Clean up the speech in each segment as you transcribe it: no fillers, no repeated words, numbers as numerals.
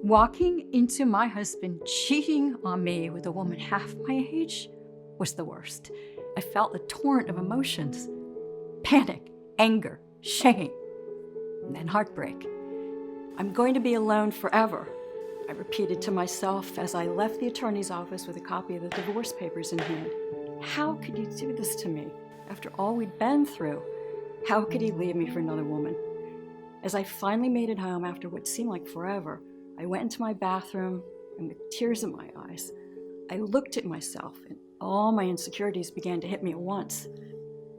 Walking into my husband cheating on me with a woman half my age was the worst. I felt a torrent of emotions: panic, anger, shame, and then heartbreak. I'm going to be alone forever, I repeated to myself as I left the attorney's office with a copy of the divorce papers in hand. How could you do this to me? After all we'd been through, how could he leave me for another woman? As I finally made it home after what seemed like forever, I went into my bathroom and with tears in my eyes, I looked at myself and all my insecurities began to hit me at once.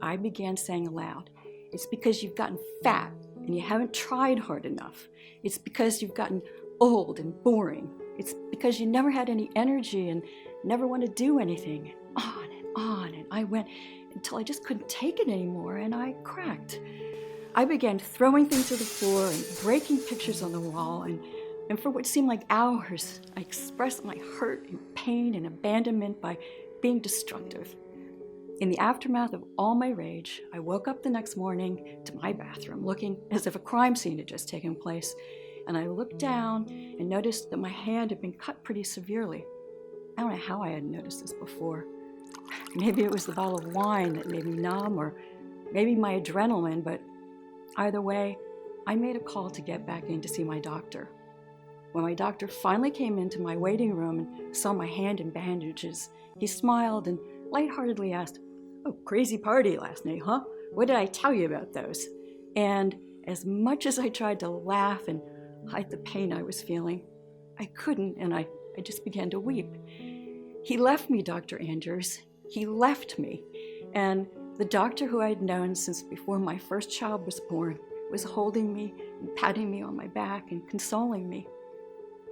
I began saying aloud, "It's because you've gotten fat and you haven't tried hard enough. It's because you've gotten old and boring. It's because you never had any energy and never want to do anything." And I went until I just couldn't take it anymore and I cracked. I began throwing things to the floor and breaking pictures on the wall, and for what seemed like hours, I expressed my hurt and pain and abandonment by being destructive. In the aftermath of all my rage, I woke up the next morning to my bathroom looking as if a crime scene had just taken place, and I looked down and noticed that my hand had been cut pretty severely. I don't know how I hadn't noticed this before. Maybe it was the bottle of wine that made me numb, or maybe my adrenaline, but either way, I made a call to get back in to see my doctor. When my doctor finally came into my waiting room and saw my hand in bandages, he smiled and lightheartedly asked, "Oh, crazy party last night, huh? What did I tell you about those?" And as much as I tried to laugh and hide the pain I was feeling, I couldn't, and I just began to weep. He left me, Dr. Andrews. He left me. And the doctor who I had known since before my first child was born was holding me and patting me on my back and consoling me.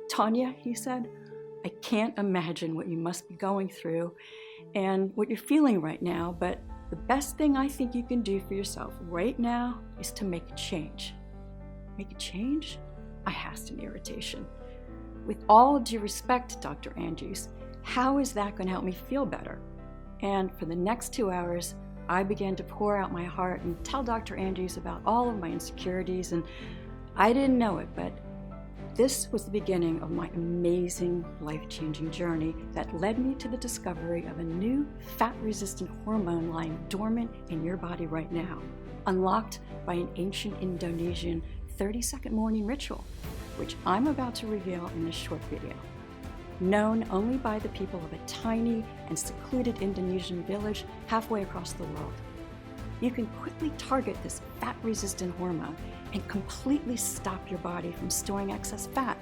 "Tanya," he said, "I can't imagine what you must be going through and what you're feeling right now, but the best thing I think you can do for yourself right now is to make a change." Make a change? I asked in irritation. "With all due respect, Dr. Andrews, how is that going to help me feel better?" And for the next 2 hours, I began to pour out my heart and tell Dr. Andrews about all of my insecurities, and I didn't know it, but this was the beginning of my amazing, life-changing journey that led me to the discovery of a new fat-resistant hormone lying dormant in your body right now, unlocked by an ancient Indonesian 30-second morning ritual, which I'm about to reveal in this short video. Known only by the people of a tiny and secluded Indonesian village halfway across the world. You can quickly target this fat-resistant hormone and completely stop your body from storing excess fat,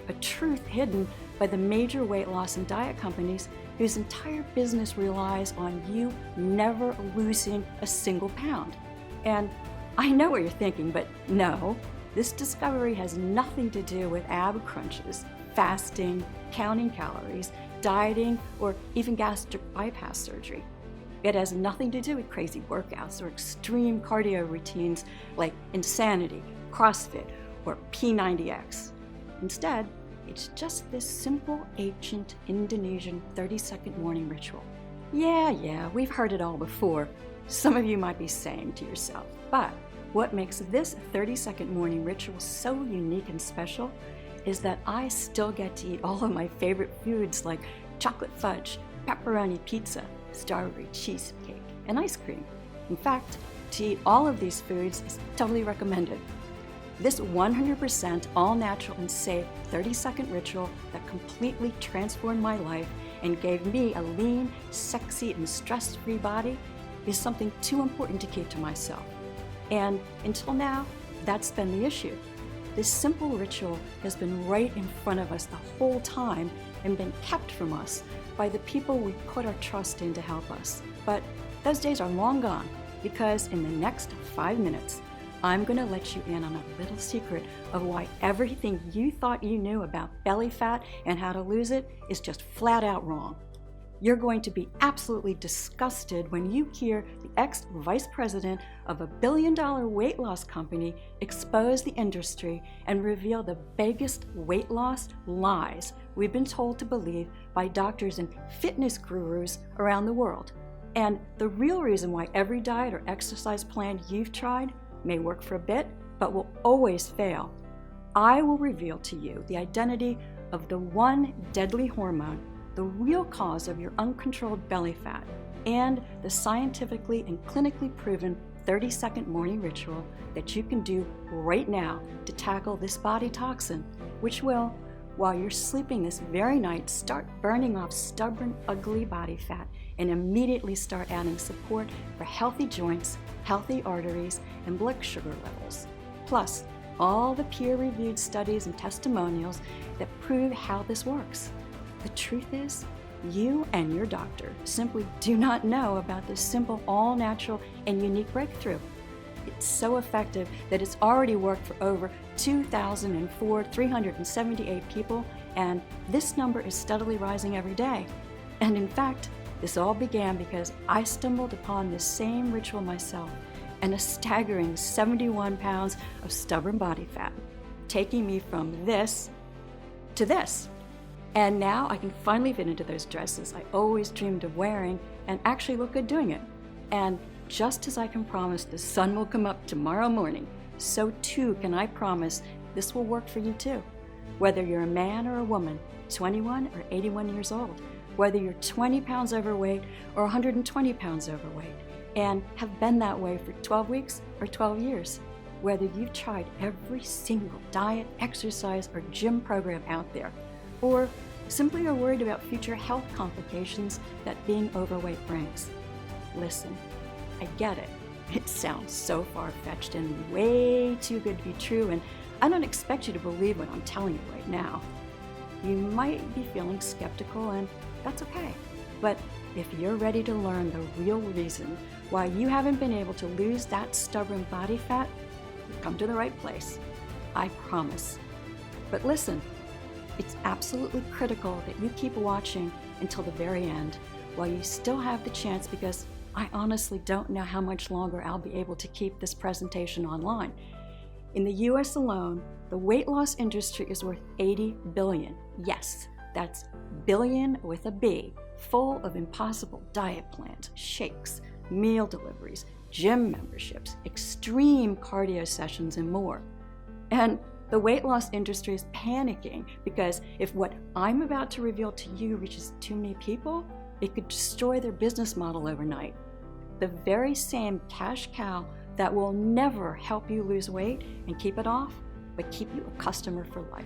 a truth hidden by the major weight loss and diet companies whose entire business relies on you never losing a single pound. And I know what you're thinking, but no, this discovery has nothing to do with ab crunches, fasting, counting calories, dieting, or even gastric bypass surgery. It has nothing to do with crazy workouts or extreme cardio routines like Insanity, CrossFit, or P90X. Instead, it's just this simple, ancient Indonesian 30-second morning ritual. Yeah, we've heard it all before. Some of you might be saying to yourself, but what makes this 30-second morning ritual so unique and special is that I still get to eat all of my favorite foods like chocolate fudge, pepperoni pizza, strawberry cheesecake, and ice cream. In fact, to eat all of these foods is totally recommended. This 100% all-natural and safe 30-second ritual that completely transformed my life and gave me a lean, sexy, and stress-free body is something too important to keep to myself. And until now, that's been the issue. This simple ritual has been right in front of us the whole time and been kept from us by the people we put our trust in to help us. But those days are long gone, because in the next 5 minutes, I'm going to let you in on a little secret of why everything you thought you knew about belly fat and how to lose it is just flat out wrong. You're going to be absolutely disgusted when you hear the ex-vice president of a billion-dollar weight loss company expose the industry and reveal the biggest weight loss lies we've been told to believe by doctors and fitness gurus around the world. And the real reason why every diet or exercise plan you've tried may work for a bit, but will always fail. I will reveal to you the identity of the one deadly hormone, the real cause of your uncontrolled belly fat, and the scientifically and clinically proven 30-second morning ritual that you can do right now to tackle this body toxin, which will, while you're sleeping this very night, start burning off stubborn, ugly body fat and immediately start adding support for healthy joints, healthy arteries, and blood sugar levels. Plus, all the peer-reviewed studies and testimonials that prove how this works. The truth is, you and your doctor simply do not know about this simple, all-natural, and unique breakthrough. It's so effective that it's already worked for over 378 people, and this number is steadily rising every day. And in fact, this all began because I stumbled upon this same ritual myself, and a staggering 71 pounds of stubborn body fat, taking me from this to this. And now I can finally fit into those dresses I always dreamed of wearing and actually look good doing it. And just as I can promise the sun will come up tomorrow morning, so too can I promise this will work for you too. Whether you're a man or a woman, 21 or 81 years old, whether you're 20 pounds overweight or 120 pounds overweight, and have been that way for 12 weeks or 12 years, whether you've tried every single diet, exercise, or gym program out there, or simply are worried about future health complications that being overweight brings. Listen, I get it. It sounds so far-fetched and way too good to be true, and I don't expect you to believe what I'm telling you right now. You might be feeling skeptical, and that's okay. But if you're ready to learn the real reason why you haven't been able to lose that stubborn body fat, you've come to the right place. I promise. But listen, it's absolutely critical that you keep watching until the very end while you still have the chance, because I honestly don't know how much longer I'll be able to keep this presentation online. In the US alone, the weight loss industry is worth $80 billion. Yes, that's billion with a B, full of impossible diet plans, shakes, meal deliveries, gym memberships, extreme cardio sessions, and more. And the weight loss industry is panicking because if what I'm about to reveal to you reaches too many people, it could destroy their business model overnight. The very same cash cow that will never help you lose weight and keep it off, but keep you a customer for life.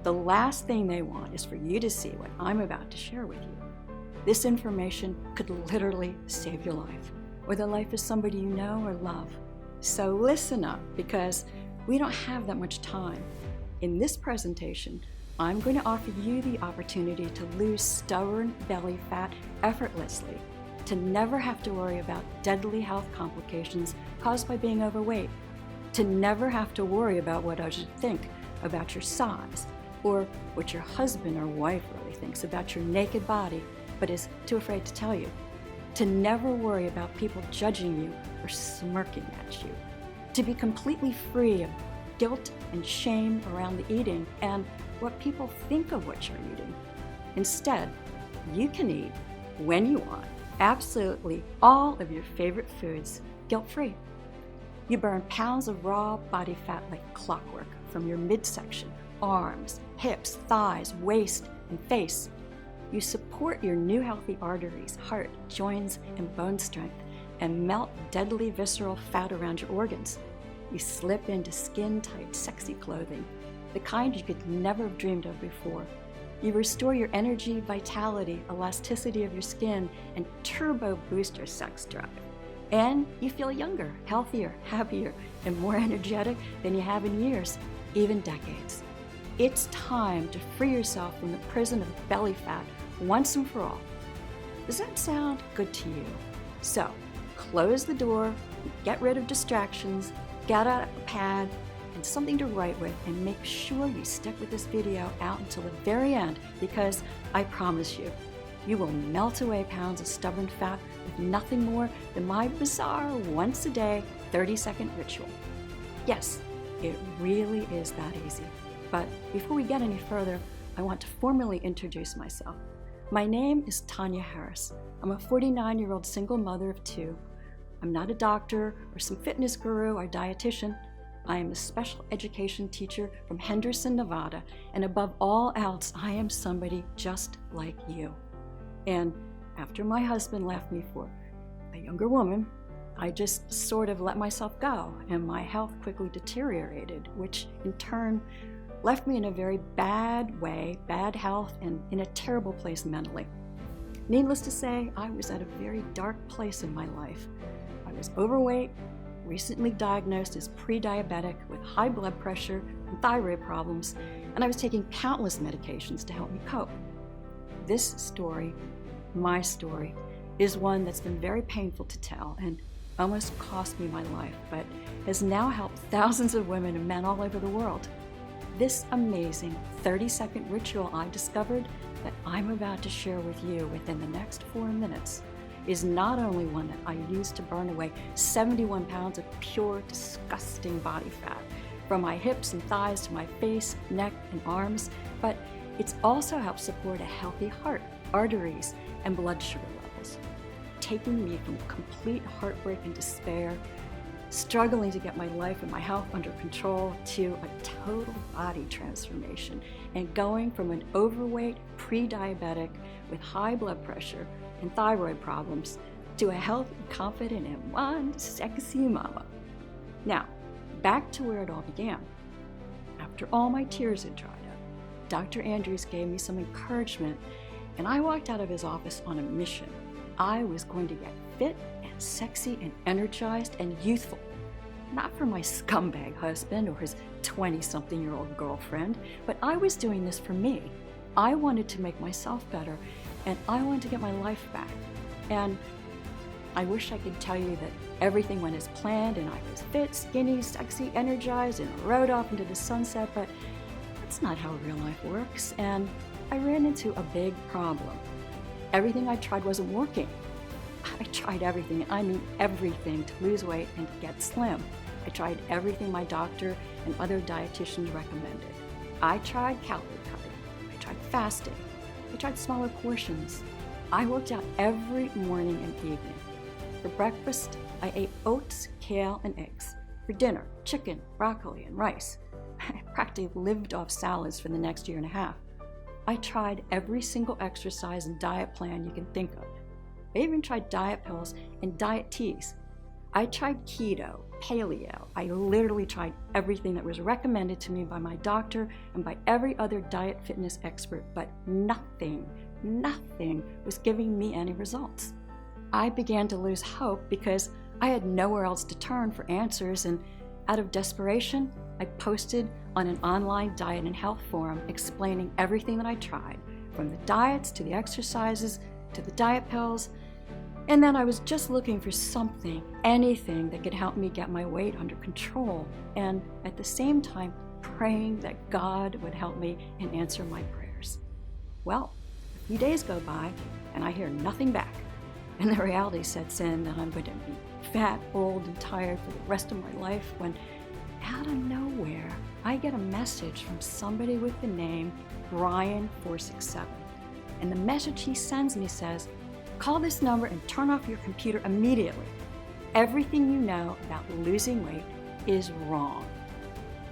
The last thing they want is for you to see what I'm about to share with you. This information could literally save your life, or the life of somebody you know or love. So listen up, because we don't have that much time. In this presentation, I'm going to offer you the opportunity to lose stubborn belly fat effortlessly, to never have to worry about deadly health complications caused by being overweight, to never have to worry about what others think about your size, or what your husband or wife really thinks about your naked body but is too afraid to tell you, to never worry about people judging you or smirking at you, to be completely free of guilt and shame around the eating and what people think of what you're eating. Instead, you can eat when you want absolutely all of your favorite foods guilt-free. You burn pounds of raw body fat like clockwork from your midsection, arms, hips, thighs, waist, and face. You support your new healthy arteries, heart, joints, and bone strength, and melt deadly visceral fat around your organs. You slip into skin-tight, sexy clothing, the kind you could never have dreamed of before. You restore your energy, vitality, elasticity of your skin, and turbo boost your sex drive. And you feel younger, healthier, happier, and more energetic than you have in years, even decades. It's time to free yourself from the prison of belly fat once and for all. Does that sound good to you? So, close the door, get rid of distractions, get out a pad and something to write with, and make sure you stick with this video out until the very end, because I promise you, you will melt away pounds of stubborn fat with nothing more than my bizarre once-a-day 30-second ritual. Yes, it really is that easy. But before we get any further, I want to formally introduce myself. My name is Tanya Harris. I'm a 49-year-old single mother of two. I'm not a doctor or some fitness guru or dietitian. I am a special education teacher from Henderson, Nevada, and above all else, I am somebody just like you. And after my husband left me for a younger woman, I just sort of let myself go, and my health quickly deteriorated, which in turn left me in a very bad way, bad health, and in a terrible place mentally. Needless to say, I was at a very dark place in my life. I was overweight, recently diagnosed as pre-diabetic with high blood pressure and thyroid problems, and I was taking countless medications to help me cope. This story, my story, is one that's been very painful to tell and almost cost me my life, but has now helped thousands of women and men all over the world. This amazing 30-second ritual I discovered that I'm about to share with you within the next 4 minutes is not only one that I use to burn away 71 pounds of pure, disgusting body fat from my hips and thighs to my face, neck, and arms, but it's also helped support a healthy heart, arteries, and blood sugar levels, taking me from complete heartbreak and despair, struggling to get my life and my health under control, to a total body transformation, and going from an overweight pre-diabetic with high blood pressure and thyroid problems to a healthy, confident, and one sexy mama. Now, back to where it all began. After all my tears had dried up, Dr. Andrews gave me some encouragement, and I walked out of his office on a mission. I was going to get fit and sexy and energized and youthful. Not for my scumbag husband or his 20-something-year-old girlfriend, but I was doing this for me. I wanted to make myself better, and I wanted to get my life back. And I wish I could tell you that everything went as planned and I was fit, skinny, sexy, energized, and rode off into the sunset, but that's not how real life works, and I ran into a big problem. Everything I tried wasn't working. I tried everything, I mean everything, to lose weight and to get slim. I tried everything my doctor and other dietitians recommended. I tried calorie cutting. I tried fasting. I tried smaller portions. I worked out every morning and evening. For breakfast, I ate oats, kale, and eggs. For dinner, chicken, broccoli, and rice. I practically lived off salads for the next year and a half. I tried every single exercise and diet plan you can think of. I even tried diet pills and diet teas. I tried keto, paleo. I literally tried everything that was recommended to me by my doctor and by every other diet fitness expert, but nothing was giving me any results. I began to lose hope because I had nowhere else to turn for answers, and out of desperation, I posted on an online diet and health forum explaining everything that I tried, from the diets to the exercises to the diet pills, and then I was just looking for something, anything that could help me get my weight under control, and at the same time praying that God would help me and answer my prayers. Well, a few days go by and I hear nothing back, and the reality sets in that I'm going to be fat, old, and tired for the rest of my life when, out of nowhere, I get a message from somebody with the name Brian467. And the message he sends me says, "Call this number and turn off your computer immediately. Everything you know about losing weight is wrong."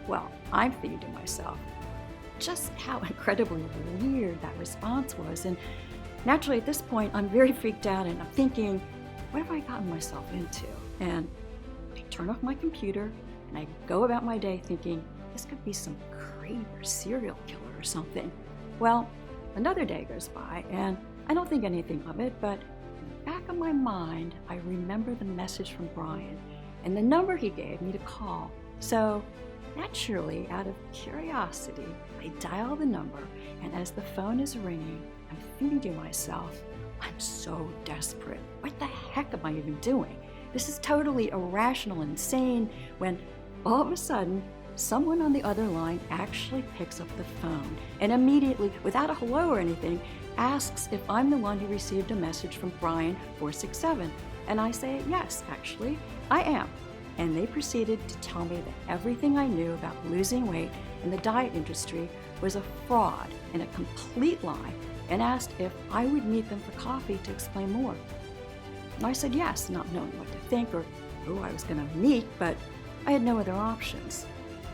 Well, I'm thinking to myself, just how incredibly weird that response was. And naturally, at this point, I'm very freaked out and I'm thinking, what have I gotten myself into? And I turn off my computer and I go about my day thinking, this could be some creep or serial killer or something. Well, another day goes by and I don't think anything of it, but in the back of my mind, I remember the message from Brian and the number he gave me to call. So naturally, out of curiosity, I dial the number, and as the phone is ringing, I'm thinking to myself, I'm so desperate. What the heck am I even doing? This is totally irrational and insane, when all of a sudden, someone on the other line actually picks up the phone and immediately, without a hello or anything, asks if I'm the one who received a message from Brian467. And I say, yes, actually, I am. And they proceeded to tell me that everything I knew about losing weight in the diet industry was a fraud and a complete lie, and asked if I would meet them for coffee to explain more. And I said yes, not knowing what to think or who I was going to meet, but I had no other options.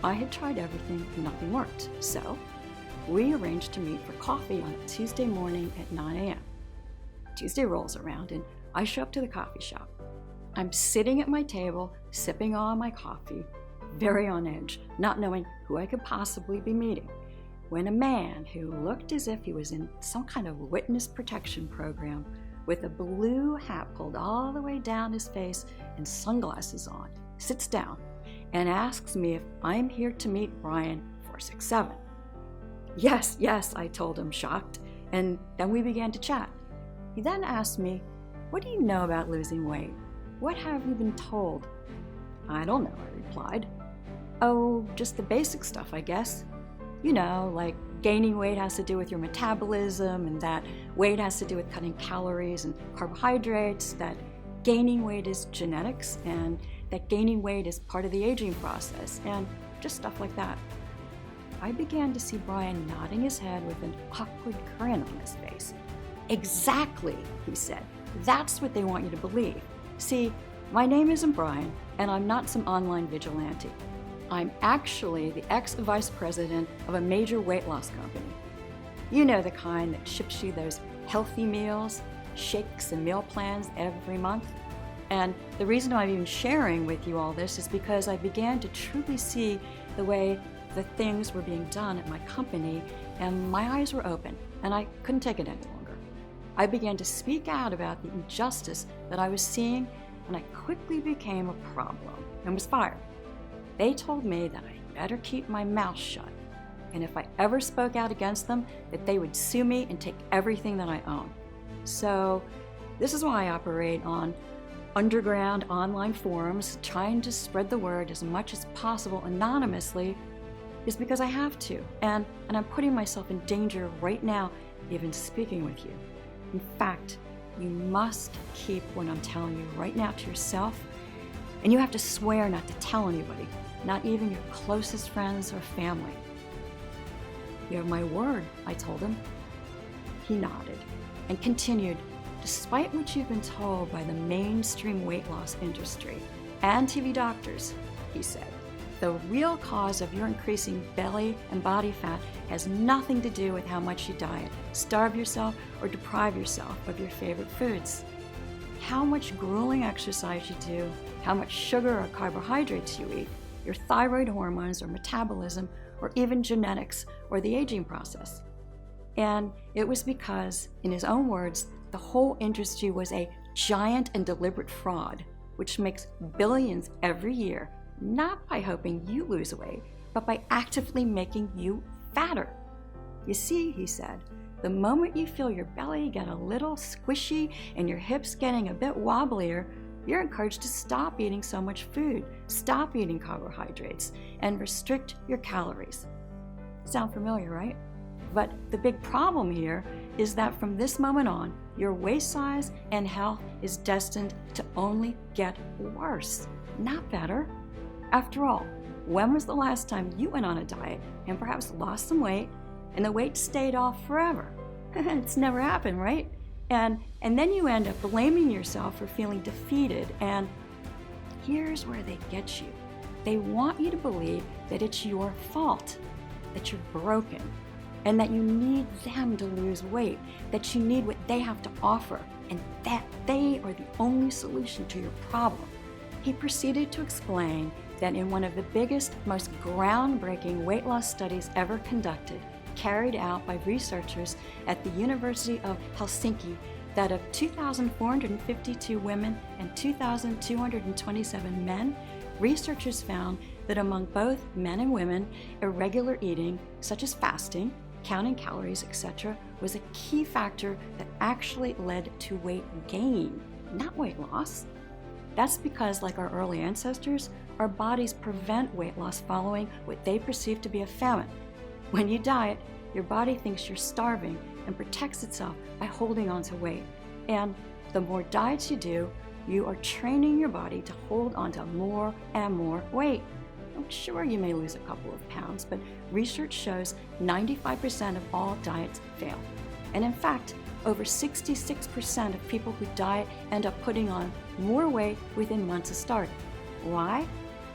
I had tried everything and nothing worked. So we arranged to meet for coffee on a Tuesday morning at 9 a.m. Tuesday rolls around and I show up to the coffee shop. I'm sitting at my table, sipping on my coffee, very on edge, not knowing who I could possibly be meeting, when a man who looked as if he was in some kind of witness protection program with a blue hat pulled all the way down his face and sunglasses on, sits down and asks me if I'm here to meet Brian 467. Yes, I told him, shocked, and then we began to chat. He then asked me, "What do you know about losing weight? What have you been told?" "I don't know," I replied. "Oh, just the basic stuff, I guess. You know, like gaining weight has to do with your metabolism, and that weight has to do with cutting calories and carbohydrates, that gaining weight is genetics, and that gaining weight is part of the aging process, and just stuff like that." I began to see Brian nodding his head with an awkward grin on his face. "Exactly," he said. "That's what they want you to believe. See, my name isn't Brian, and I'm not some online vigilante. I'm actually the ex-vice president of a major weight loss company. You know, the kind that ships you those healthy meals, shakes, and meal plans every month. And the reason I'm even sharing with you all this is because I began to truly see the way the things were being done at my company, and my eyes were open, and I couldn't take it any longer. I began to speak out about the injustice that I was seeing, and I quickly became a problem and was fired. They told me that I better keep my mouth shut, and if I ever spoke out against them, that they would sue me and take everything that I own. So this is why I operate on underground online forums, trying to spread the word as much as possible anonymously, is because I have to, and I'm putting myself in danger right now, even speaking with you. In fact, you must keep what I'm telling you right now to yourself, and you have to swear not to tell anybody, not even your closest friends or family. "You have my word," I told him. He nodded and continued, "Despite what you've been told by the mainstream weight loss industry and TV doctors," he said, "the real cause of your increasing belly and body fat has nothing to do with how much you diet, starve yourself, or deprive yourself of your favorite foods. How much grueling exercise you do, how much sugar or carbohydrates you eat, your thyroid hormones or metabolism, or even genetics or the aging process." And it was because, in his own words, the whole industry was a giant and deliberate fraud, which makes billions every year, not by hoping you lose weight, but by actively making you fatter. "You see," he said, "the moment you feel your belly get a little squishy and your hips getting a bit wobblier, you're encouraged to stop eating so much food, stop eating carbohydrates, and restrict your calories." Sound familiar, right? But the big problem here is that from this moment on, your waist size and health is destined to only get worse, not better. After all, when was the last time you went on a diet and perhaps lost some weight and the weight stayed off forever? It's never happened, right? And then you end up blaming yourself for feeling defeated, and here's where they get you. They want you to believe that it's your fault, that you're broken, and that you need them to lose weight, that you need what they have to offer, and that they are the only solution to your problem. He proceeded to explain that in one of the biggest, most groundbreaking weight loss studies ever conducted, carried out by researchers at the University of Helsinki, that of 2,452 women and 2,227 men, researchers found that among both men and women, irregular eating, such as fasting, counting calories, etc., was a key factor that actually led to weight gain, not weight loss. That's because, like our early ancestors, our bodies prevent weight loss following what they perceive to be a famine. When you diet, your body thinks you're starving and protects itself by holding on to weight. And the more diets you do, you are training your body to hold on to more and more weight. I'm sure you may lose a couple of pounds, but research shows 95% of all diets fail. And in fact, over 66% of people who diet end up putting on more weight within months of start. Why?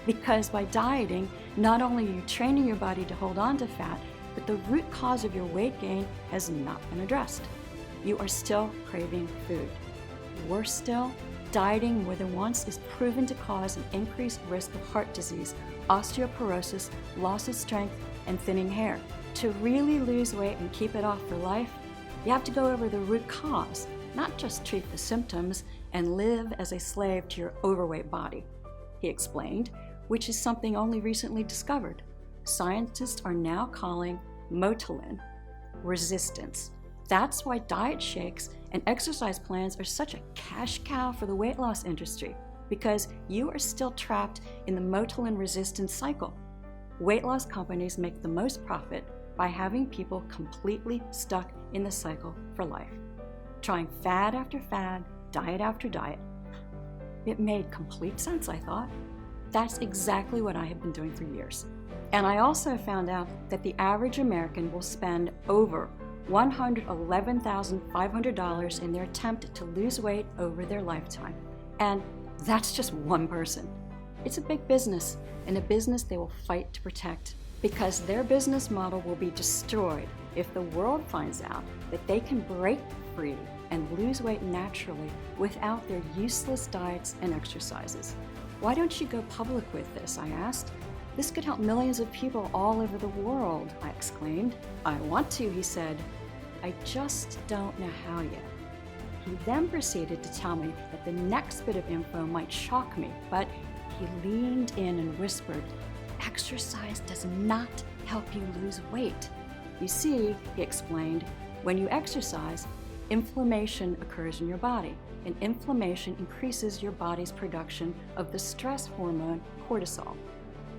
Because by dieting, not only are you training your body to hold on to fat, but the root cause of your weight gain has not been addressed. You are still craving food. Worse still, dieting more than once is proven to cause an increased risk of heart disease, osteoporosis, loss of strength, and thinning hair. To really lose weight and keep it off for life, you have to go over the root cause, not just treat the symptoms and live as a slave to your overweight body, he explained, which is something only recently discovered. Scientists are now calling motilin resistance. That's why diet shakes and exercise plans are such a cash cow for the weight loss industry, because you are still trapped in the motilin resistance cycle. Weight loss companies make the most profit by having people completely stuck in the cycle for life, trying fad after fad, diet after diet. It made complete sense, I thought. That's exactly what I have been doing for years. And I also found out that the average American will spend over $111,500 in their attempt to lose weight over their lifetime. And that's just one person. It's a big business, and a business they will fight to protect, because their business model will be destroyed if the world finds out that they can break free and lose weight naturally without their useless diets and exercises. Why don't you go public with this? I asked. This could help millions of people all over the world, I exclaimed. I want to, he said. I just don't know how yet. He then proceeded to tell me that the next bit of info might shock me, but he leaned in and whispered, exercise does not help you lose weight. You see, he explained, when you exercise, inflammation occurs in your body, and inflammation increases your body's production of the stress hormone cortisol.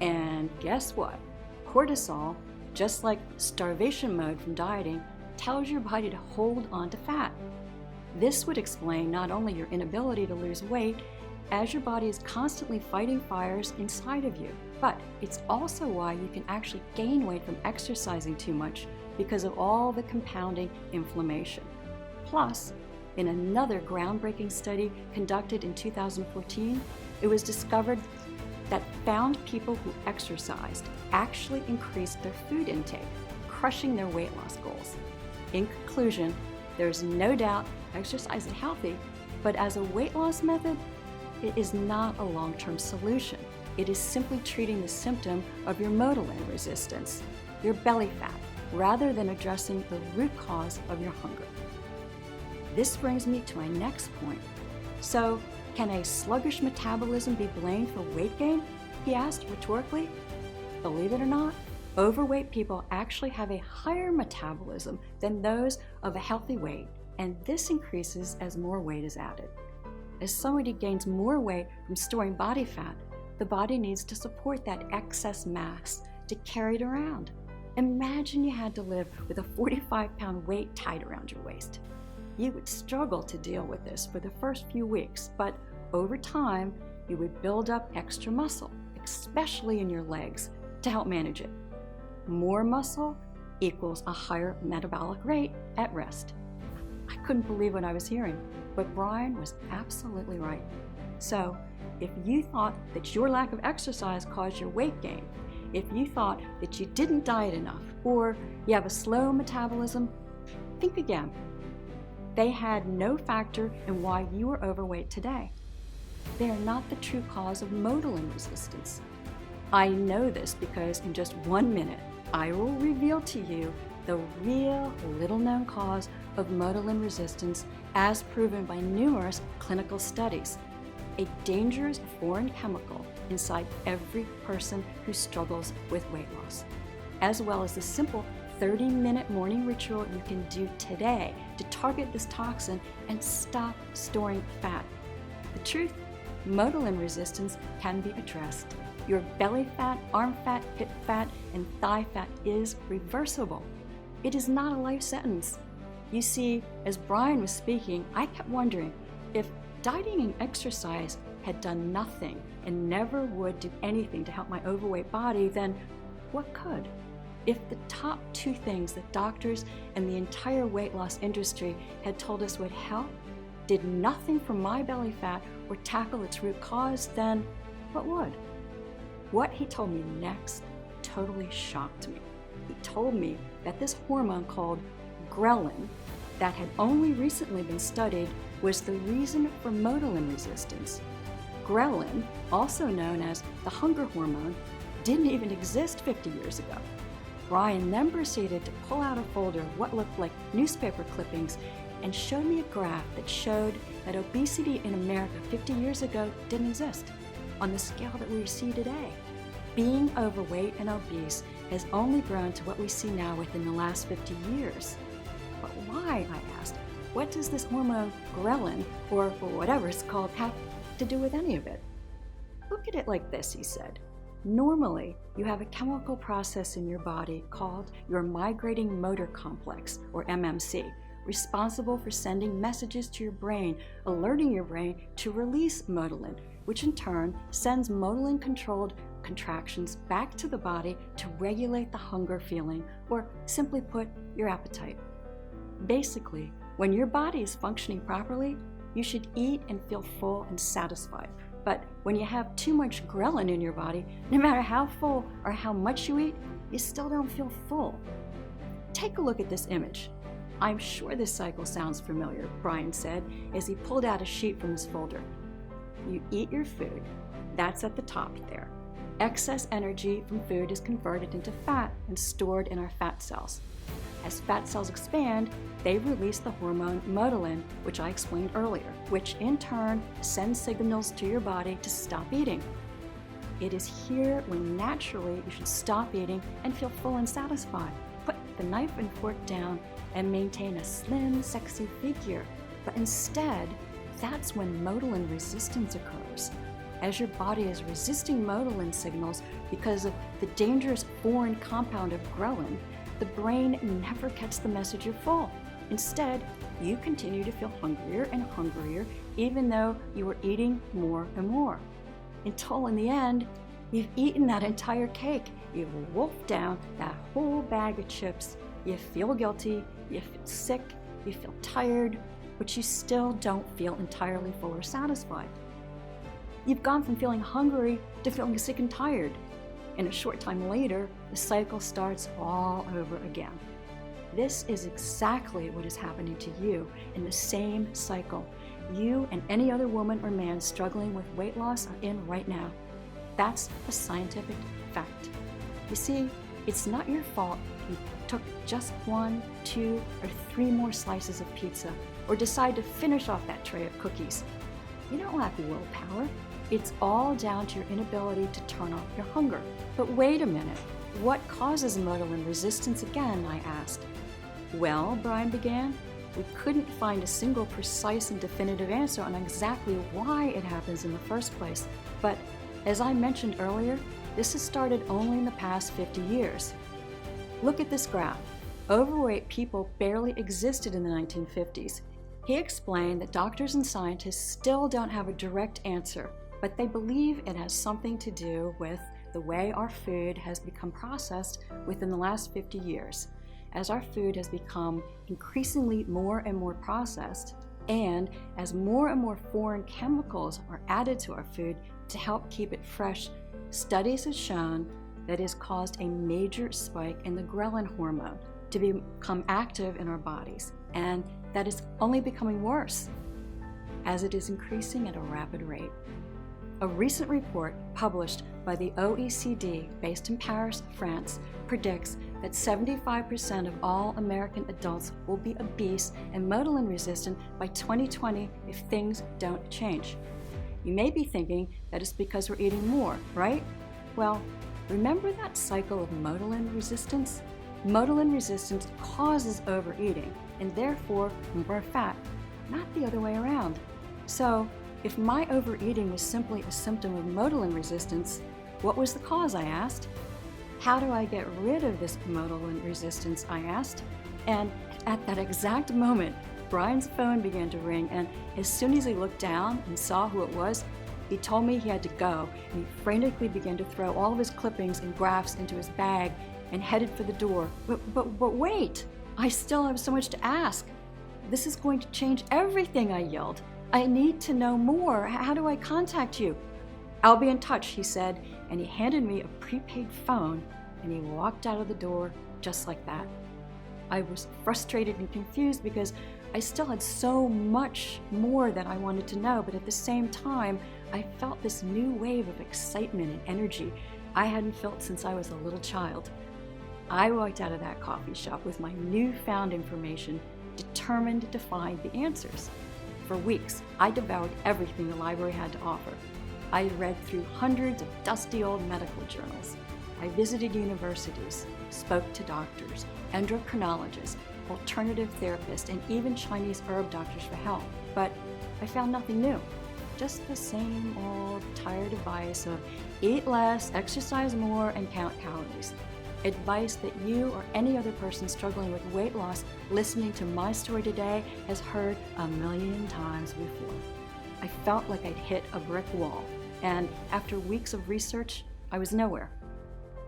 And guess what? Cortisol, just like starvation mode from dieting, tells your body to hold on to fat. This would explain not only your inability to lose weight, as your body is constantly fighting fires inside of you, but it's also why you can actually gain weight from exercising too much because of all the compounding inflammation. Plus, in another groundbreaking study conducted in 2014, it was discovered that found people who exercised actually increased their food intake, crushing their weight loss goals. In conclusion, there's no doubt exercise is healthy, but as a weight loss method, it is not a long-term solution. It is simply treating the symptom of your motilin resistance, your belly fat, rather than addressing the root cause of your hunger. This brings me to my next point. So, can a sluggish metabolism be blamed for weight gain? He asked rhetorically. Believe it or not, overweight people actually have a higher metabolism than those of a healthy weight, and this increases as more weight is added. As somebody gains more weight from storing body fat, the body needs to support that excess mass to carry it around. Imagine you had to live with a 45-pound weight tied around your waist. You would struggle to deal with this for the first few weeks, but over time, you would build up extra muscle, especially in your legs, to help manage it. More muscle equals a higher metabolic rate at rest. I couldn't believe what I was hearing, but Brian was absolutely right. So, if you thought that your lack of exercise caused your weight gain, if you thought that you didn't diet enough, or you have a slow metabolism, think again. They had no factor in why you are overweight today. They are not the true cause of motilin resistance. I know this because in just 1 minute, I will reveal to you the real little-known cause of motilin resistance as proven by numerous clinical studies, a dangerous foreign chemical inside every person who struggles with weight loss, as well as the simple 30-minute morning ritual you can do today to target this toxin and stop storing fat. The truth, motilin resistance can be addressed. Your belly fat, arm fat, hip fat, and thigh fat is reversible. It is not a life sentence. You see, as Brian was speaking, I kept wondering if dieting and exercise had done nothing and never would do anything to help my overweight body, then what could? If the top 2 things that doctors and the entire weight loss industry had told us would help did nothing for my belly fat or tackle its root cause, then what would? What he told me next totally shocked me. He told me that this hormone called ghrelin, that had only recently been studied, was the reason for motilin resistance. Ghrelin, also known as the hunger hormone, didn't even exist 50 years ago. Brian then proceeded to pull out a folder of what looked like newspaper clippings and showed me a graph that showed that obesity in America 50 years ago didn't exist on the scale that we see today. Being overweight and obese has only grown to what we see now within the last 50 years. But why, I asked, what does this hormone ghrelin, or whatever it's called, have to do with any of it? Look at it like this, he said. Normally, you have a chemical process in your body called your migrating motor complex, or MMC, responsible for sending messages to your brain, alerting your brain to release motilin, which in turn sends motilin-controlled contractions back to the body to regulate the hunger feeling, or simply put, your appetite. Basically, when your body is functioning properly, you should eat and feel full and satisfied. But when you have too much ghrelin in your body, no matter how full or how much you eat, you still don't feel full. Take a look at this image. I'm sure this cycle sounds familiar, Brian said as he pulled out a sheet from his folder. You eat your food. That's at the top there. Excess energy from food is converted into fat and stored in our fat cells. As fat cells expand, they release the hormone motilin, which I explained earlier, which in turn sends signals to your body to stop eating. It is here when naturally you should stop eating and feel full and satisfied. Put the knife and fork down and maintain a slim, sexy figure. But instead, that's when motilin resistance occurs. As your body is resisting motilin signals because of the dangerous foreign compound of ghrelin, the brain never gets the message you're full. Instead, you continue to feel hungrier and hungrier, even though you are eating more and more. Until in the end, you've eaten that entire cake. You've wolfed down that whole bag of chips. You feel guilty, you feel sick, you feel tired, but you still don't feel entirely full or satisfied. You've gone from feeling hungry to feeling sick and tired. And a short time later, the cycle starts all over again. This is exactly what is happening to you in the same cycle you and any other woman or man struggling with weight loss are in right now. That's a scientific fact. You see, it's not your fault you took just 1, 2, or 3 more slices of pizza, or decide to finish off that tray of cookies. You don't lack willpower. It's all down to your inability to turn off your hunger. But wait a minute, what causes motilin resistance again, I asked. Well, Brian began, we couldn't find a single precise and definitive answer on exactly why it happens in the first place. But as I mentioned earlier, this has started only in the past 50 years. Look at this graph. Overweight people barely existed in the 1950s. He explained that doctors and scientists still don't have a direct answer, but they believe it has something to do with the way our food has become processed within the last 50 years. As our food has become increasingly more and more processed, and as more and more foreign chemicals are added to our food to help keep it fresh, studies have shown that it has caused a major spike in the ghrelin hormone to become active in our bodies, and that is only becoming worse as it is increasing at a rapid rate. A recent report published by the OECD, based in Paris, France, predicts that 75% of all American adults will be obese and motilin resistant by 2020 if things don't change. You may be thinking that it's because we're eating more, right? Well, remember that cycle of motilin resistance? Motilin resistance causes overeating and therefore more fat, not the other way around. So, if my overeating was simply a symptom of motilin resistance, what was the cause, I asked? How do I get rid of this motilin resistance, I asked? And at that exact moment, Brian's phone began to ring, and as soon as he looked down and saw who it was, he told me he had to go, and he frantically began to throw all of his clippings and graphs into his bag and headed for the door. But wait, I still have so much to ask. This is going to change everything, I yelled. I need to know more. How do I contact you? "I'll be in touch," he said, and he handed me a prepaid phone, and he walked out of the door just like that. I was frustrated and confused because I still had so much more that I wanted to know, but at the same time, I felt this new wave of excitement and energy I hadn't felt since I was a little child. I walked out of that coffee shop with my newfound information, determined to find the answers. For weeks, I devoured everything the library had to offer. I read through hundreds of dusty old medical journals. I visited universities, spoke to doctors, endocrinologists, alternative therapists, and even Chinese herb doctors for help. But I found nothing new. Just the same old tired advice of eat less, exercise more, and count calories. Advice that you or any other person struggling with weight loss listening to my story today has heard a million times before. I felt like I'd hit a brick wall, and after weeks of research, I was nowhere.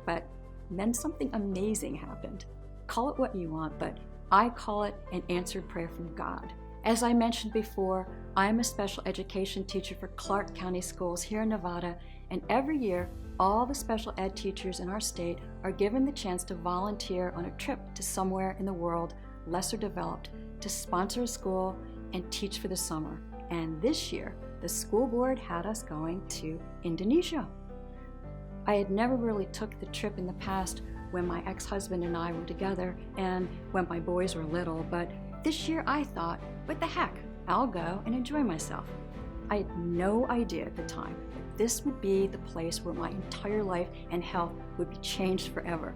But then something amazing happened. Call it what you want, but I call it an answered prayer from God. As I mentioned before, I'm a special education teacher for Clark County Schools here in Nevada, and every year, all the special ed teachers in our state are given the chance to volunteer on a trip to somewhere in the world lesser developed to sponsor a school and teach for the summer. And this year, the school board had us going to Indonesia. I had never really took the trip in the past when my ex-husband and I were together and when my boys were little, but this year I thought, what the heck, I'll go and enjoy myself. I had no idea at the time that this would be the place where my entire life and health would be changed forever.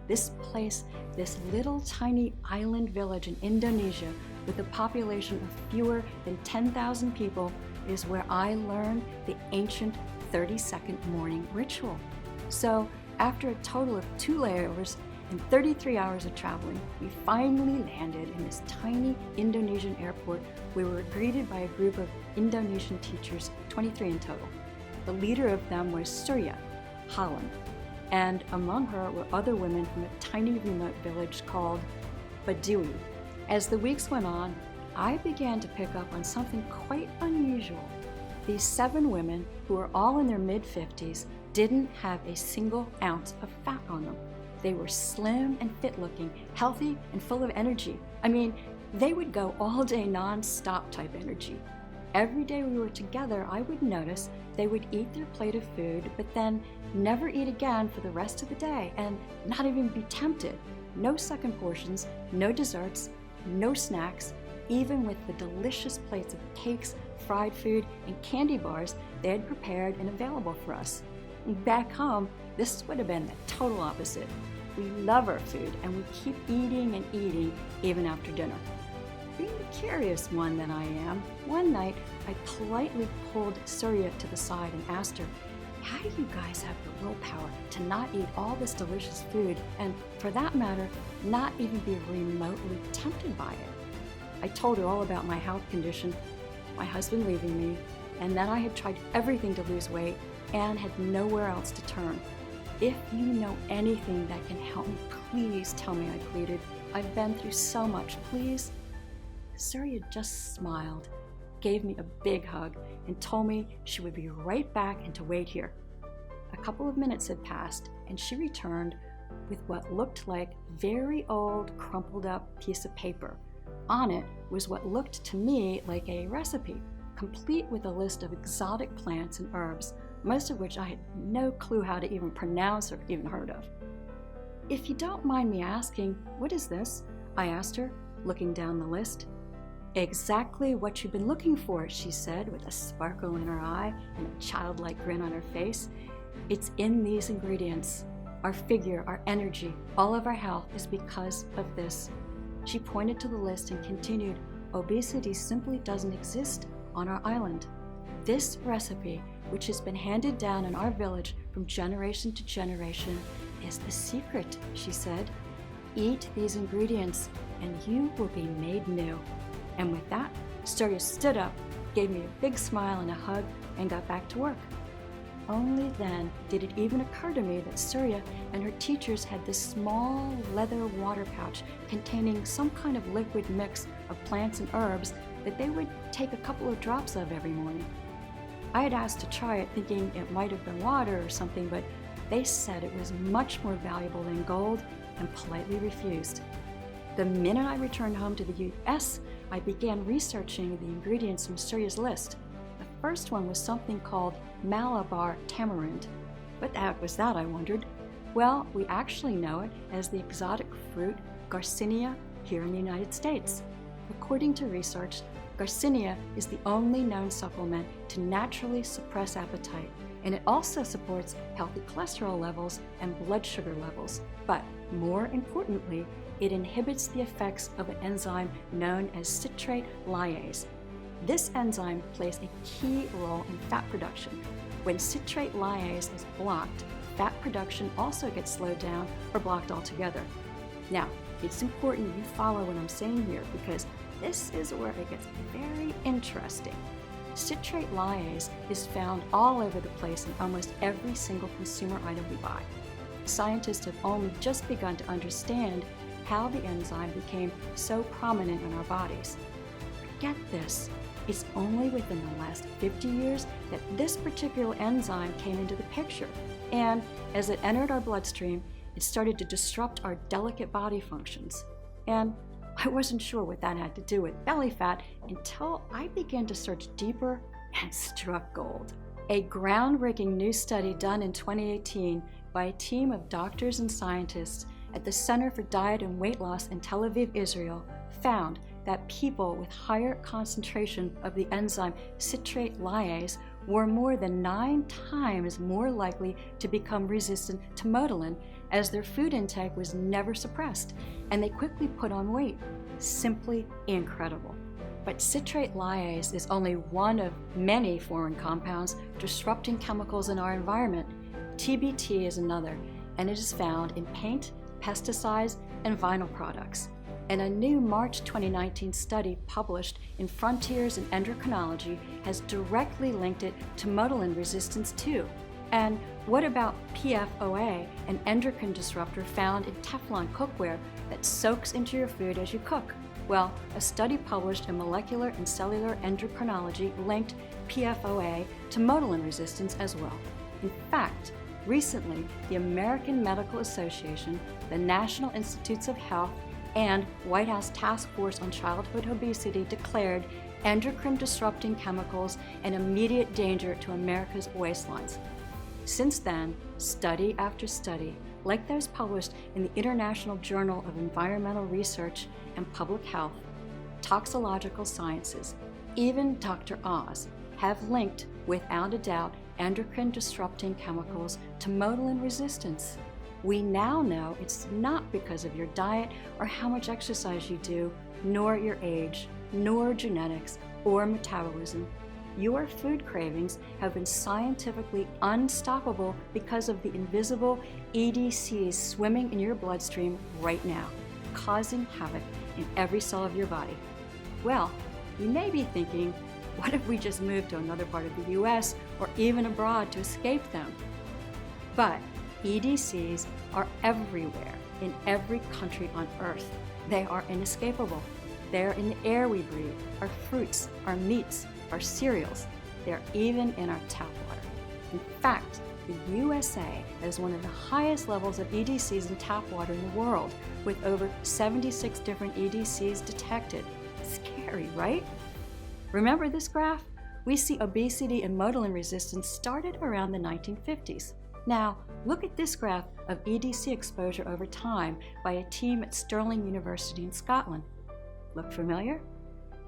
This place, this little tiny island village in Indonesia with a population of fewer than 10,000 people, is where I learned the ancient 30-second morning ritual. So after a total of 2 layovers and 33 hours of traveling, we finally landed in this tiny Indonesian airport. We were greeted by a group of Indonesian teachers, 23 in total. The leader of them was Surya, Holland, and among her were other women from a tiny remote village called Baduy. As the weeks went on, I began to pick up on something quite unusual. These 7 women, who were all in their mid-50s, didn't have a single ounce of fat on them. They were slim and fit-looking, healthy and full of energy. I mean, they would go all day non-stop type energy. Every day we were together, I would notice they would eat their plate of food, but then never eat again for the rest of the day and not even be tempted. No second portions, no desserts, no snacks, even with the delicious plates of cakes, fried food, and candy bars they had prepared and available for us. Back home, this would have been the total opposite. We love our food and we keep eating and eating even after dinner. Being the curious one that I am, one night I politely pulled Surya to the side and asked her, how do you guys have the willpower to not eat all this delicious food and, for that matter, not even be remotely tempted by it? I told her all about my health condition, my husband leaving me, and that I had tried everything to lose weight and had nowhere else to turn. If you know anything that can help me, please tell me, I pleaded. I've been through so much, please. Surya just smiled, gave me a big hug, and told me she would be right back and to wait here. A couple of minutes had passed, and she returned with what looked like a very old, crumpled up piece of paper. On it was what looked to me like a recipe, complete with a list of exotic plants and herbs, most of which I had no clue how to even pronounce or even heard of. If you don't mind me asking, what is this? I asked her, looking down the list. Exactly what you've been looking for, she said, with a sparkle in her eye and a childlike grin on her face. It's in these ingredients. Our figure, our energy, all of our health is because of this. She pointed to the list and continued, obesity simply doesn't exist on our island. This recipe, which has been handed down in our village from generation to generation, is the secret, she said. Eat these ingredients and you will be made new. And with that, Surya stood up, gave me a big smile and a hug, and got back to work. Only then did it even occur to me that Surya and her teachers had this small leather water pouch containing some kind of liquid mix of plants and herbs that they would take a couple of drops of every morning. I had asked to try it thinking it might have been water or something, but they said it was much more valuable than gold and politely refused. The minute I returned home to the US, I began researching the ingredients from Surya's list. The first one was something called Malabar tamarind. What the heck was that, I wondered? Well, we actually know it as the exotic fruit Garcinia here in the United States. According to research, Garcinia is the only known supplement to naturally suppress appetite, and it also supports healthy cholesterol levels and blood sugar levels. But more importantly, it inhibits the effects of an enzyme known as citrate lyase. This enzyme plays a key role in fat production. When citrate lyase is blocked, fat production also gets slowed down or blocked altogether. Now, it's important you follow what I'm saying here because this is where it gets very interesting. Citrate lyase is found all over the place in almost every single consumer item we buy. Scientists have only just begun to understand how the enzyme became so prominent in our bodies. Get this, it's only within the last 50 years that this particular enzyme came into the picture. And as it entered our bloodstream, it started to disrupt our delicate body functions. And I wasn't sure what that had to do with belly fat until I began to search deeper and struck gold. A groundbreaking new study done in 2018 by a team of doctors and scientists at the Center for Diet and Weight Loss in Tel Aviv, Israel, found that people with higher concentration of the enzyme citrate lyase were more than 9 times more likely to become resistant to motilin, as their food intake was never suppressed, and they quickly put on weight. Simply incredible. But citrate lyase is only one of many foreign compounds disrupting chemicals in our environment. TBT is another, and it is found in paint, pesticides, and vinyl products. And a new March 2019 study published in Frontiers in Endocrinology has directly linked it to motilin resistance too. And what about PFOA, an endocrine disruptor found in Teflon cookware that soaks into your food as you cook? Well, a study published in Molecular and Cellular Endocrinology linked PFOA to motilin resistance as well. In fact, recently, the American Medical Association, the National Institutes of Health, and White House Task Force on Childhood Obesity declared endocrine disrupting chemicals an immediate danger to America's waistlines. Since then, study after study, like those published in the International Journal of Environmental Research and Public Health, Toxicological Sciences, even Dr. Oz, have linked, without a doubt, endocrine disrupting chemicals to motilin resistance. We now know it's not because of your diet or how much exercise you do, nor your age, nor genetics or metabolism. Your food cravings have been scientifically unstoppable because of the invisible EDCs swimming in your bloodstream right now, causing havoc in every cell of your body. Well, you may be thinking, what if we just moved to another part of the US or even abroad to escape them? But EDCs are everywhere in every country on Earth. They are inescapable. They're in the air we breathe, our fruits, our meats, our cereals. They're even in our tap water. In fact, the USA has one of the highest levels of EDCs in tap water in the world, with over 76 different EDCs detected. Scary, right? Remember this graph? We see obesity and motilin resistance started around the 1950s. Now, look at this graph of EDC exposure over time by a team at Stirling University in Scotland. Look familiar?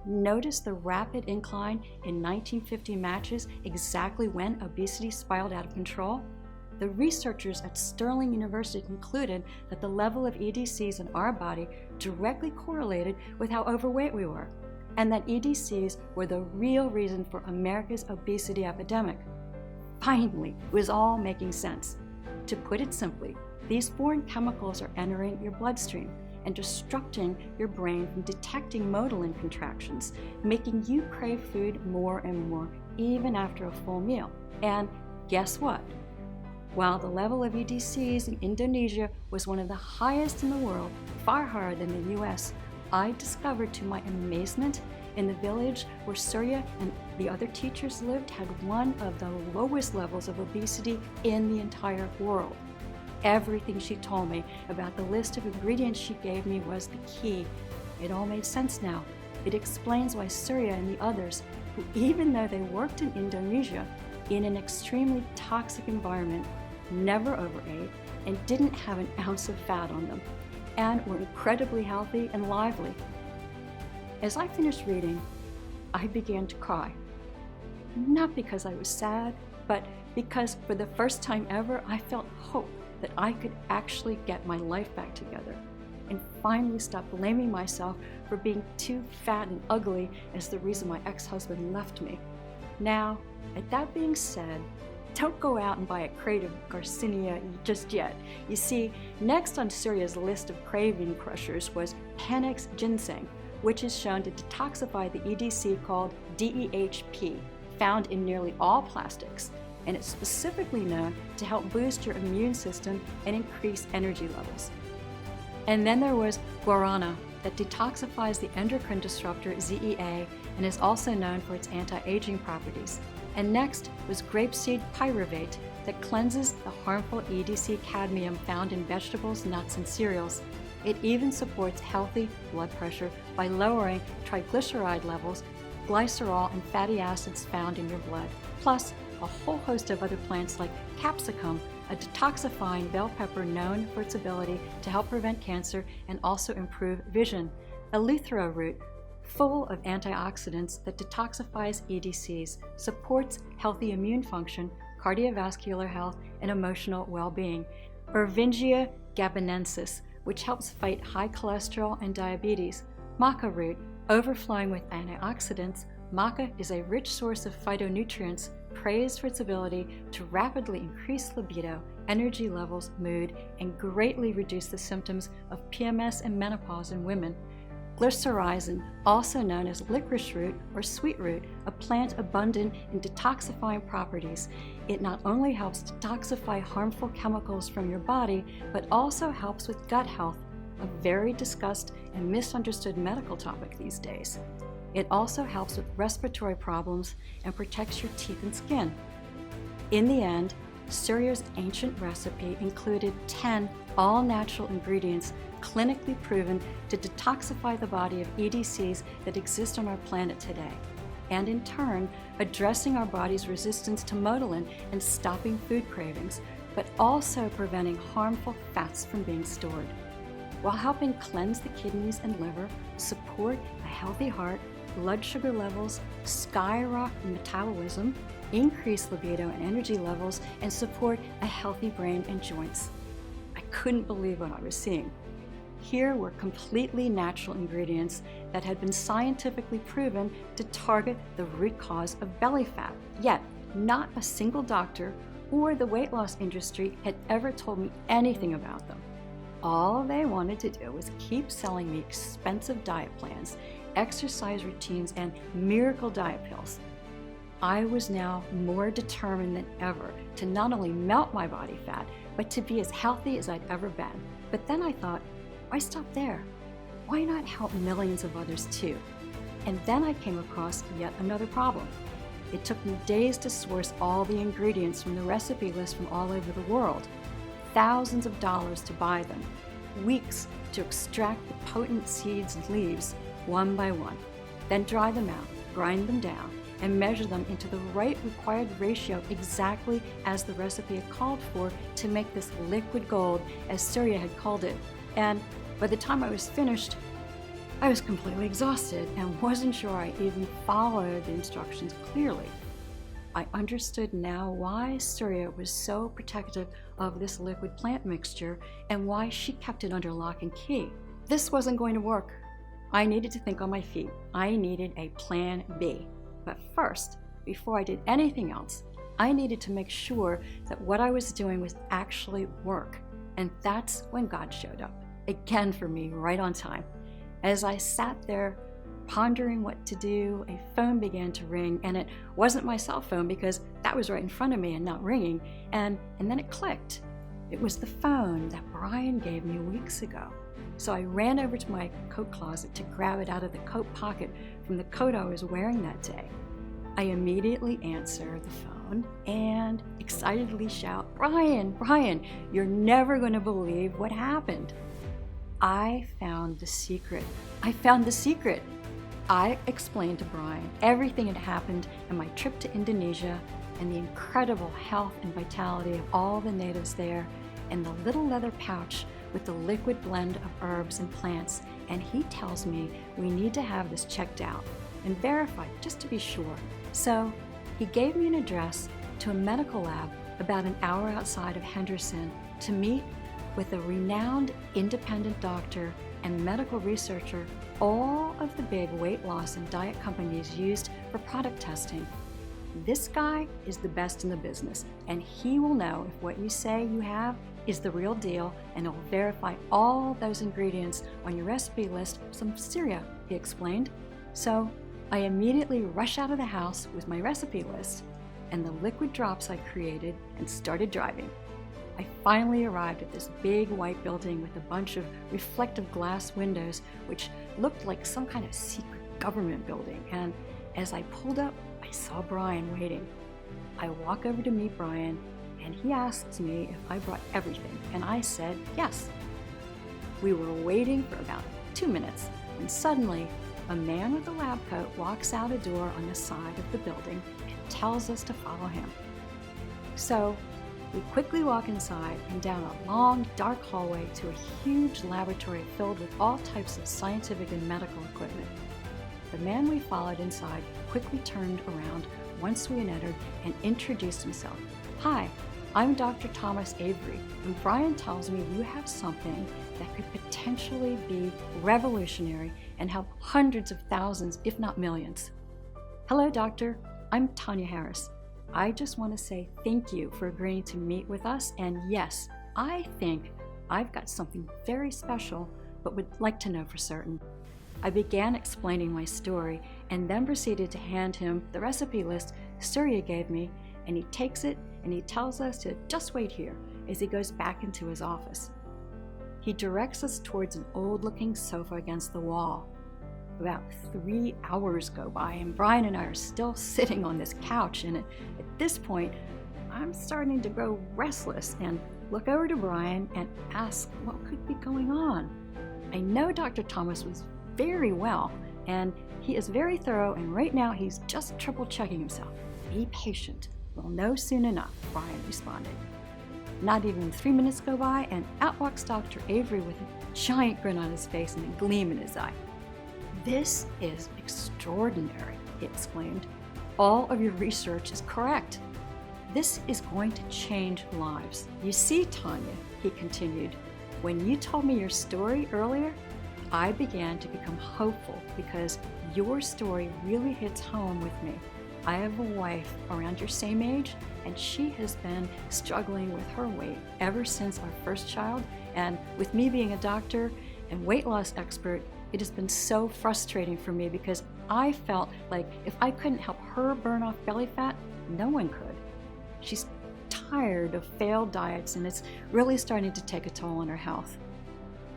Notice the rapid incline in 1950 matches exactly when obesity spiraled out of control? The researchers at Stirling University concluded that the level of EDCs in our body directly correlated with how overweight we were, and that EDCs were the real reason for America's obesity epidemic. Finally, it was all making sense. To put it simply, these foreign chemicals are entering your bloodstream and disrupting your brain from detecting motilin contractions, making you crave food more and more, even after a full meal. And guess what? While the level of EDCs in Indonesia was one of the highest in the world, far higher than the US, I discovered to my amazement in the village where Surya and The other teachers lived had one of the lowest levels of obesity in the entire world. Everything she told me about the list of ingredients she gave me was the key. It all made sense now. It explains why Surya and the others, who even though they worked in Indonesia in an extremely toxic environment, never overate and didn't have an ounce of fat on them, and were incredibly healthy and lively. As I finished reading, I began to cry. Not because I was sad, but because for the first time ever, I felt hope that I could actually get my life back together and finally stop blaming myself for being too fat and ugly as the reason my ex-husband left me. Now, at that being said, don't go out and buy a crate of Garcinia just yet. You see, next on Surya's list of craving crushers was Panic's ginseng, which is shown to detoxify the EDC called DEHP, found in nearly all plastics, and it's specifically known to help boost your immune system and increase energy levels. And then there was guarana, that detoxifies the endocrine disruptor ZEA and is also known for its anti-aging properties. And next was grapeseed pyruvate, that cleanses the harmful EDC cadmium found in vegetables, nuts, and cereals. It even supports healthy blood pressure by lowering triglyceride levels, glycerol, and fatty acids found in your blood, plus a whole host of other plants like capsicum, a detoxifying bell pepper known for its ability to help prevent cancer and also improve vision, eleuthero root, full of antioxidants that detoxifies EDCs, supports healthy immune function, cardiovascular health, and emotional well-being, Ervingia gabonensis, which helps fight high cholesterol and diabetes, maca root, overflowing with antioxidants. Maca is a rich source of phytonutrients praised for its ability to rapidly increase libido, energy levels, mood, and greatly reduce the symptoms of PMS and menopause in women. Glycyrrhizin, also known as licorice root or sweet root, a plant abundant in detoxifying properties. It not only helps detoxify harmful chemicals from your body, but also helps with gut health, a very discussed and misunderstood medical topic these days. It also helps with respiratory problems and protects your teeth and skin. In the end, Surya's ancient recipe included 10 all-natural ingredients clinically proven to detoxify the body of EDCs that exist on our planet today, and in turn, addressing our body's resistance to motilin and stopping food cravings, but also preventing harmful fats from being stored, while helping cleanse the kidneys and liver, support a healthy heart, blood sugar levels, skyrocket metabolism, increase libido and energy levels, and support a healthy brain and joints. I couldn't believe what I was seeing. Here were completely natural ingredients that had been scientifically proven to target the root cause of belly fat, yet not a single doctor or the weight loss industry had ever told me anything about them. All they wanted to do was keep selling me expensive diet plans, exercise routines, and miracle diet pills. I was now more determined than ever to not only melt my body fat, but to be as healthy as I'd ever been. But then I thought, why stop there? Why not help millions of others too? And then I came across yet another problem. It took me days to source all the ingredients from the recipe list from all over the world, thousands of dollars to buy them, weeks to extract the potent seeds and leaves one by one, then dry them out, grind them down, and measure them into the right required ratio exactly as the recipe had called for to make this liquid gold, as Surya had called it. And by the time I was finished, I was completely exhausted and wasn't sure I even followed the instructions clearly. I understood now why Surya was so protective of this liquid plant mixture and why she kept it under lock and key. This wasn't going to work. I needed to think on my feet. I needed a plan B. But first, before I did anything else, I needed to make sure that what I was doing was actually work. And that's when God showed up, again for me, right on time. As I sat there pondering what to do, a phone began to ring, and it wasn't my cell phone because that was right in front of me and not ringing. And then it clicked. It was the phone that Brian gave me weeks ago. So I ran over to my coat closet to grab it out of the coat pocket from the coat I was wearing that day. I immediately answer the phone and excitedly shout, Brian, you're never going to believe what happened. I found the secret. I explained to Brian everything that happened in my trip to Indonesia and the incredible health and vitality of all the natives there, and the little leather pouch with the liquid blend of herbs and plants. And he tells me we need to have this checked out and verified just to be sure. So he gave me an address to a medical lab about an hour outside of Henderson to meet with a renowned independent doctor and medical researcher all of the big weight loss and diet companies used for product testing. This guy is the best in the business, and he will know if what you say you have is the real deal, and he'll verify all those ingredients on your recipe list. Some Syria, he explained. So I immediately rush out of the house with my recipe list and the liquid drops I created and started driving. I finally arrived at this big white building with a bunch of reflective glass windows, which looked like some kind of secret government building. And as I pulled up, I saw Brian waiting. I walk over to meet Brian, and he asks me if I brought everything, and I said yes. We were waiting for about 2 minutes when suddenly a man with a lab coat walks out a door on the side of the building and tells us to follow him. So we quickly walk inside and down a long, dark hallway to a huge laboratory filled with all types of scientific and medical equipment. The man we followed inside quickly turned around once we had entered and introduced himself. Hi, I'm Dr. Thomas Avery, and Brian tells me you have something that could potentially be revolutionary and help hundreds of thousands, if not millions. Hello, doctor. I'm Tanya Harris. I just want to say thank you for agreeing to meet with us, and yes, I think I've got something very special, but would like to know for certain. I began explaining my story and then proceeded to hand him the recipe list Surya gave me, and he takes it and he tells us to just wait here as he goes back into his office. He directs us towards an old-looking sofa against the wall. About 3 hours go by and Brian and I are still sitting on this couch, and at this point, I'm starting to grow restless and look over to Brian and ask what could be going on. I know Dr. Thomas was very well, and he is very thorough, and right now he's just triple checking himself. Be patient. We'll know soon enough, Brian responded. Not even 3 minutes go by, and out walks Dr. Avery with a giant grin on his face and a gleam in his eye. This is extraordinary, he exclaimed. All of your research is correct. This is going to change lives. You see, Tanya, he continued, when you told me your story earlier, I began to become hopeful because your story really hits home with me. I have a wife around your same age, and she has been struggling with her weight ever since our first child. And with me being a doctor and weight loss expert, it has been so frustrating for me because I felt like if I couldn't help her burn off belly fat, no one could. She's tired of failed diets, and it's really starting to take a toll on her health.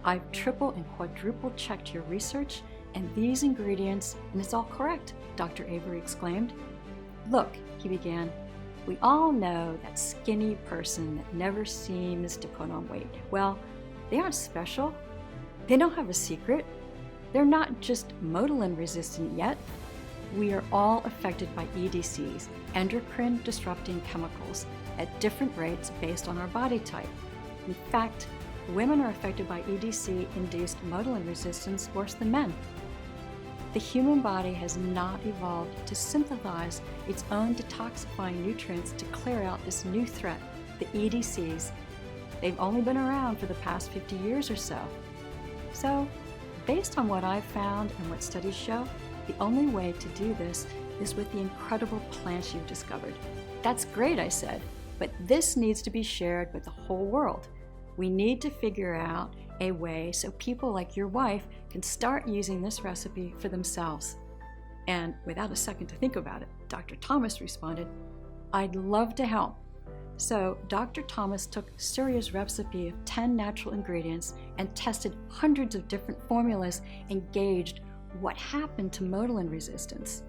I've triple and quadruple checked your research and these ingredients, and it's all correct, Dr. Avery exclaimed. Look, he began, we all know that skinny person that never seems to put on weight. Well, they aren't special. They don't have a secret. They're not just motilin resistant yet. We are all affected by EDCs, endocrine disrupting chemicals, at different rates based on our body type. In fact, women are affected by EDC-induced motilin resistance worse than men. The human body has not evolved to synthesize its own detoxifying nutrients to clear out this new threat, the EDCs. They've only been around for the past 50 years or so. So, based on what I've found and what studies show, the only way to do this is with the incredible plants you've discovered. That's great, I said, but this needs to be shared with the whole world. We need to figure out a way so people like your wife can start using this recipe for themselves. And without a second to think about it, Dr. Thomas responded, I'd love to help. So Dr. Thomas took Surya's recipe of 10 natural ingredients and tested hundreds of different formulas and gauged what happened to motilin resistance.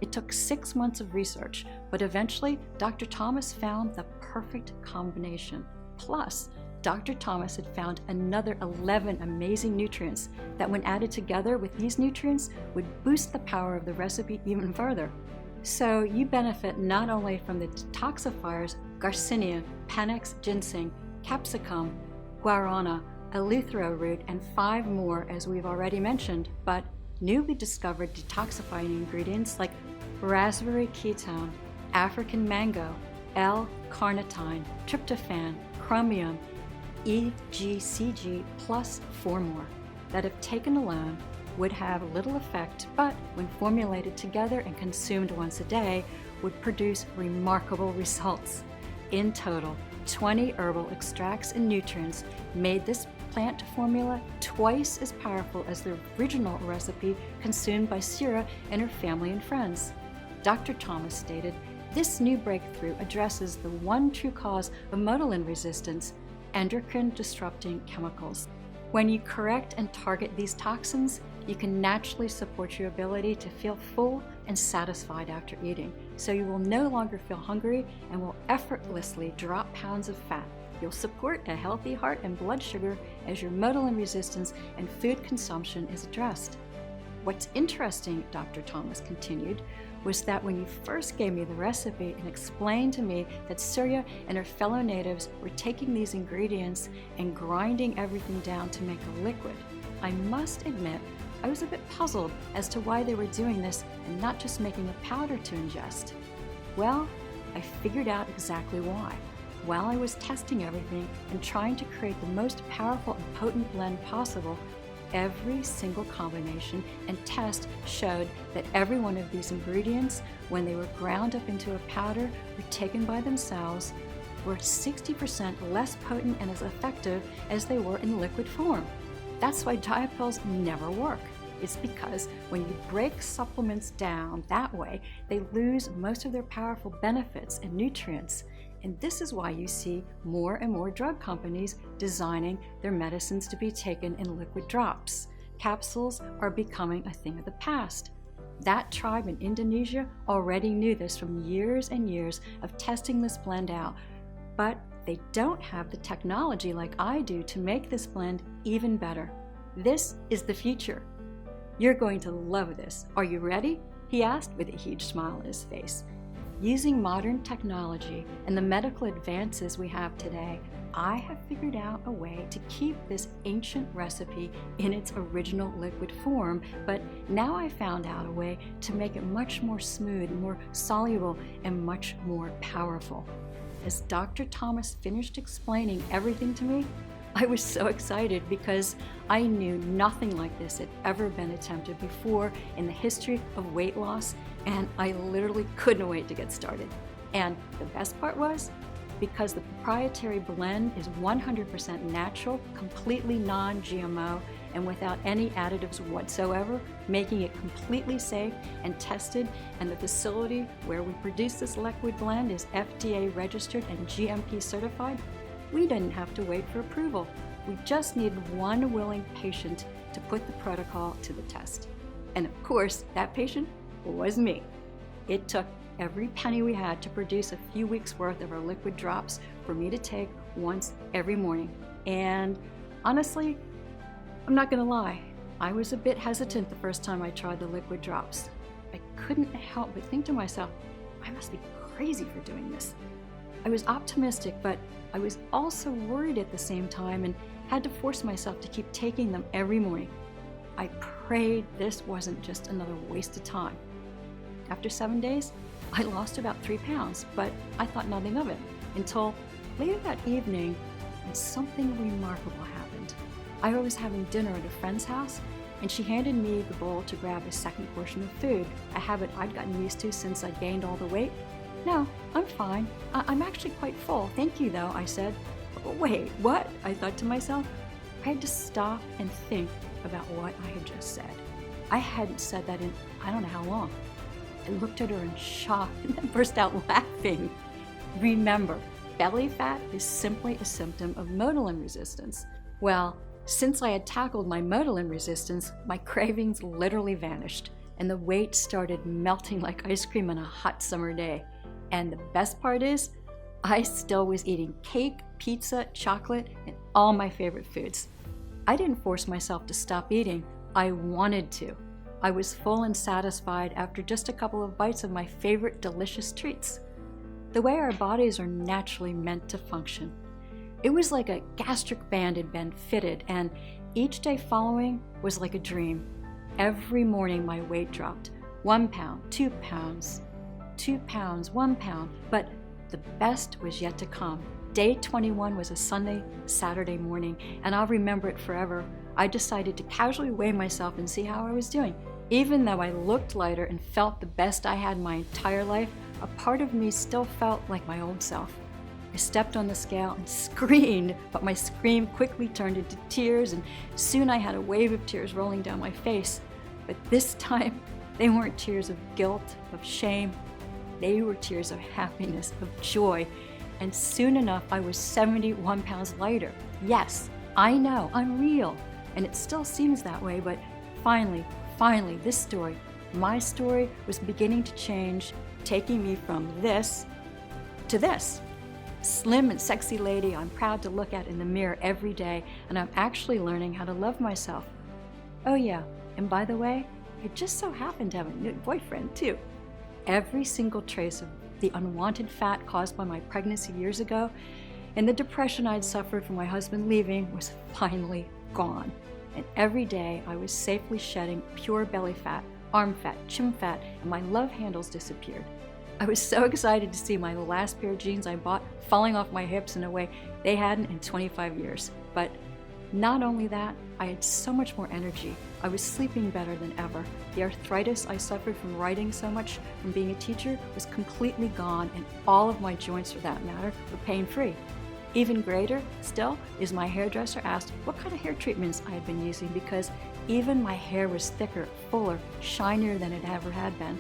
It took 6 months of research, but eventually Dr. Thomas found the perfect combination. Plus, Dr. Thomas had found another 11 amazing nutrients that, when added together with these nutrients, would boost the power of the recipe even further. So you benefit not only from the detoxifiers Garcinia, Panax ginseng, capsicum, guarana, eleuthero root, and 5 more as we've already mentioned, but newly discovered detoxifying ingredients like raspberry ketone, African mango, L-carnitine, tryptophan, chromium, EGCG, plus 4 more that, if taken alone, would have little effect, but when formulated together and consumed once a day, would produce remarkable results. In total, 20 herbal extracts and nutrients made this plant formula twice as powerful as the original recipe consumed by Sira and her family and friends. Dr. Thomas stated, "This new breakthrough addresses the one true cause of motilin resistance, endocrine-disrupting chemicals. When you correct and target these toxins, you can naturally support your ability to feel full and satisfied after eating, so you will no longer feel hungry and will effortlessly drop pounds of fat. You'll support a healthy heart and blood sugar as your motilin resistance and food consumption is addressed." What's interesting, Dr. Thomas continued, was that when you first gave me the recipe and explained to me that Surya and her fellow natives were taking these ingredients and grinding everything down to make a liquid, I must admit I was a bit puzzled as to why they were doing this and not just making a powder to ingest. Well, I figured out exactly why. While I was testing everything and trying to create the most powerful and potent blend possible, every single combination and test showed that every one of these ingredients, when they were ground up into a powder or taken by themselves, were 60% less potent and as effective as they were in liquid form. That's why diet pills never work. It's because when you break supplements down that way, they lose most of their powerful benefits and nutrients. And this is why you see more and more drug companies designing their medicines to be taken in liquid drops. Capsules are becoming a thing of the past. That tribe in Indonesia already knew this from years and years of testing this blend out, but they don't have the technology like I do to make this blend even better. This is the future. You're going to love this. Are you ready? He asked with a huge smile on his face. Using modern technology and the medical advances we have today, I have figured out a way to keep this ancient recipe in its original liquid form, but now I found out a way to make it much more smooth, more soluble, and much more powerful. As Dr. Thomas finished explaining everything to me, I was so excited because I knew nothing like this had ever been attempted before in the history of weight loss, and I literally couldn't wait to get started. And the best part was, because the proprietary blend is 100% natural, completely non-GMO, and without any additives whatsoever, making it completely safe and tested, and the facility where we produce this liquid blend is FDA registered and GMP certified, we didn't have to wait for approval. We just needed one willing patient to put the protocol to the test. And of course, that patient was me. It took every penny we had to produce a few weeks worth of our liquid drops for me to take once every morning. And honestly, I'm not gonna lie, I was a bit hesitant the first time I tried the liquid drops. I couldn't help but think to myself, I must be crazy for doing this. I was optimistic, but I was also worried at the same time and had to force myself to keep taking them every morning. I prayed this wasn't just another waste of time. After 7 days, I lost about 3 pounds, but I thought nothing of it until later that evening when something remarkable happened. I was having dinner at a friend's house, and she handed me the bowl to grab a second portion of food, a habit I'd gotten used to since I gained all the weight. "No, I'm fine. I'm actually quite full. Thank you, though," I said. "Wait, what?" I thought to myself. I had to stop and think about what I had just said. I hadn't said that in I don't know how long. I looked at her in shock and then burst out laughing. Remember, belly fat is simply a symptom of motilin resistance. Well, since I had tackled my motilin resistance, my cravings literally vanished. and the weight started melting like ice cream on a hot summer day. And the best part is, I still was eating cake, pizza, chocolate, and all my favorite foods. I didn't force myself to stop eating. I wanted to. I was full and satisfied after just a couple of bites of my favorite delicious treats. The way our bodies are naturally meant to function. It was like a gastric band had been fitted, and each day following was like a dream. Every morning my weight dropped. 1 pound, 2 pounds, 2 pounds, 1 pound. But the best was yet to come. Day 21 was a Saturday morning, and I'll remember it forever. I decided to casually weigh myself and see how I was doing. Even though I looked lighter and felt the best I had my entire life, a part of me still felt like my old self. I stepped on the scale and screamed, but my scream quickly turned into tears, and soon I had a wave of tears rolling down my face. But this time, they weren't tears of guilt, of shame. They were tears of happiness, of joy. And soon enough, I was 71 pounds lighter. Yes, I know, I'm real. And it still seems that way, but finally, this story, my story, was beginning to change, taking me from this to this. Slim and sexy lady I'm proud to look at in the mirror every day, and I'm actually learning how to love myself. Oh yeah, and by the way, I just so happened to have a new boyfriend too. Every single trace of the unwanted fat caused by my pregnancy years ago and the depression I'd suffered from my husband leaving was finally gone. And every day I was safely shedding pure belly fat, arm fat, chin fat, and my love handles disappeared. I was so excited to see my last pair of jeans I bought falling off my hips in a way they hadn't in 25 years. But not only that, I had so much more energy. I was sleeping better than ever. The arthritis I suffered from writing so much from being a teacher was completely gone, and all of my joints, for that matter, were pain-free. Even greater still is my hairdresser asked what kind of hair treatments I had been using, because even my hair was thicker, fuller, shinier than it ever had been.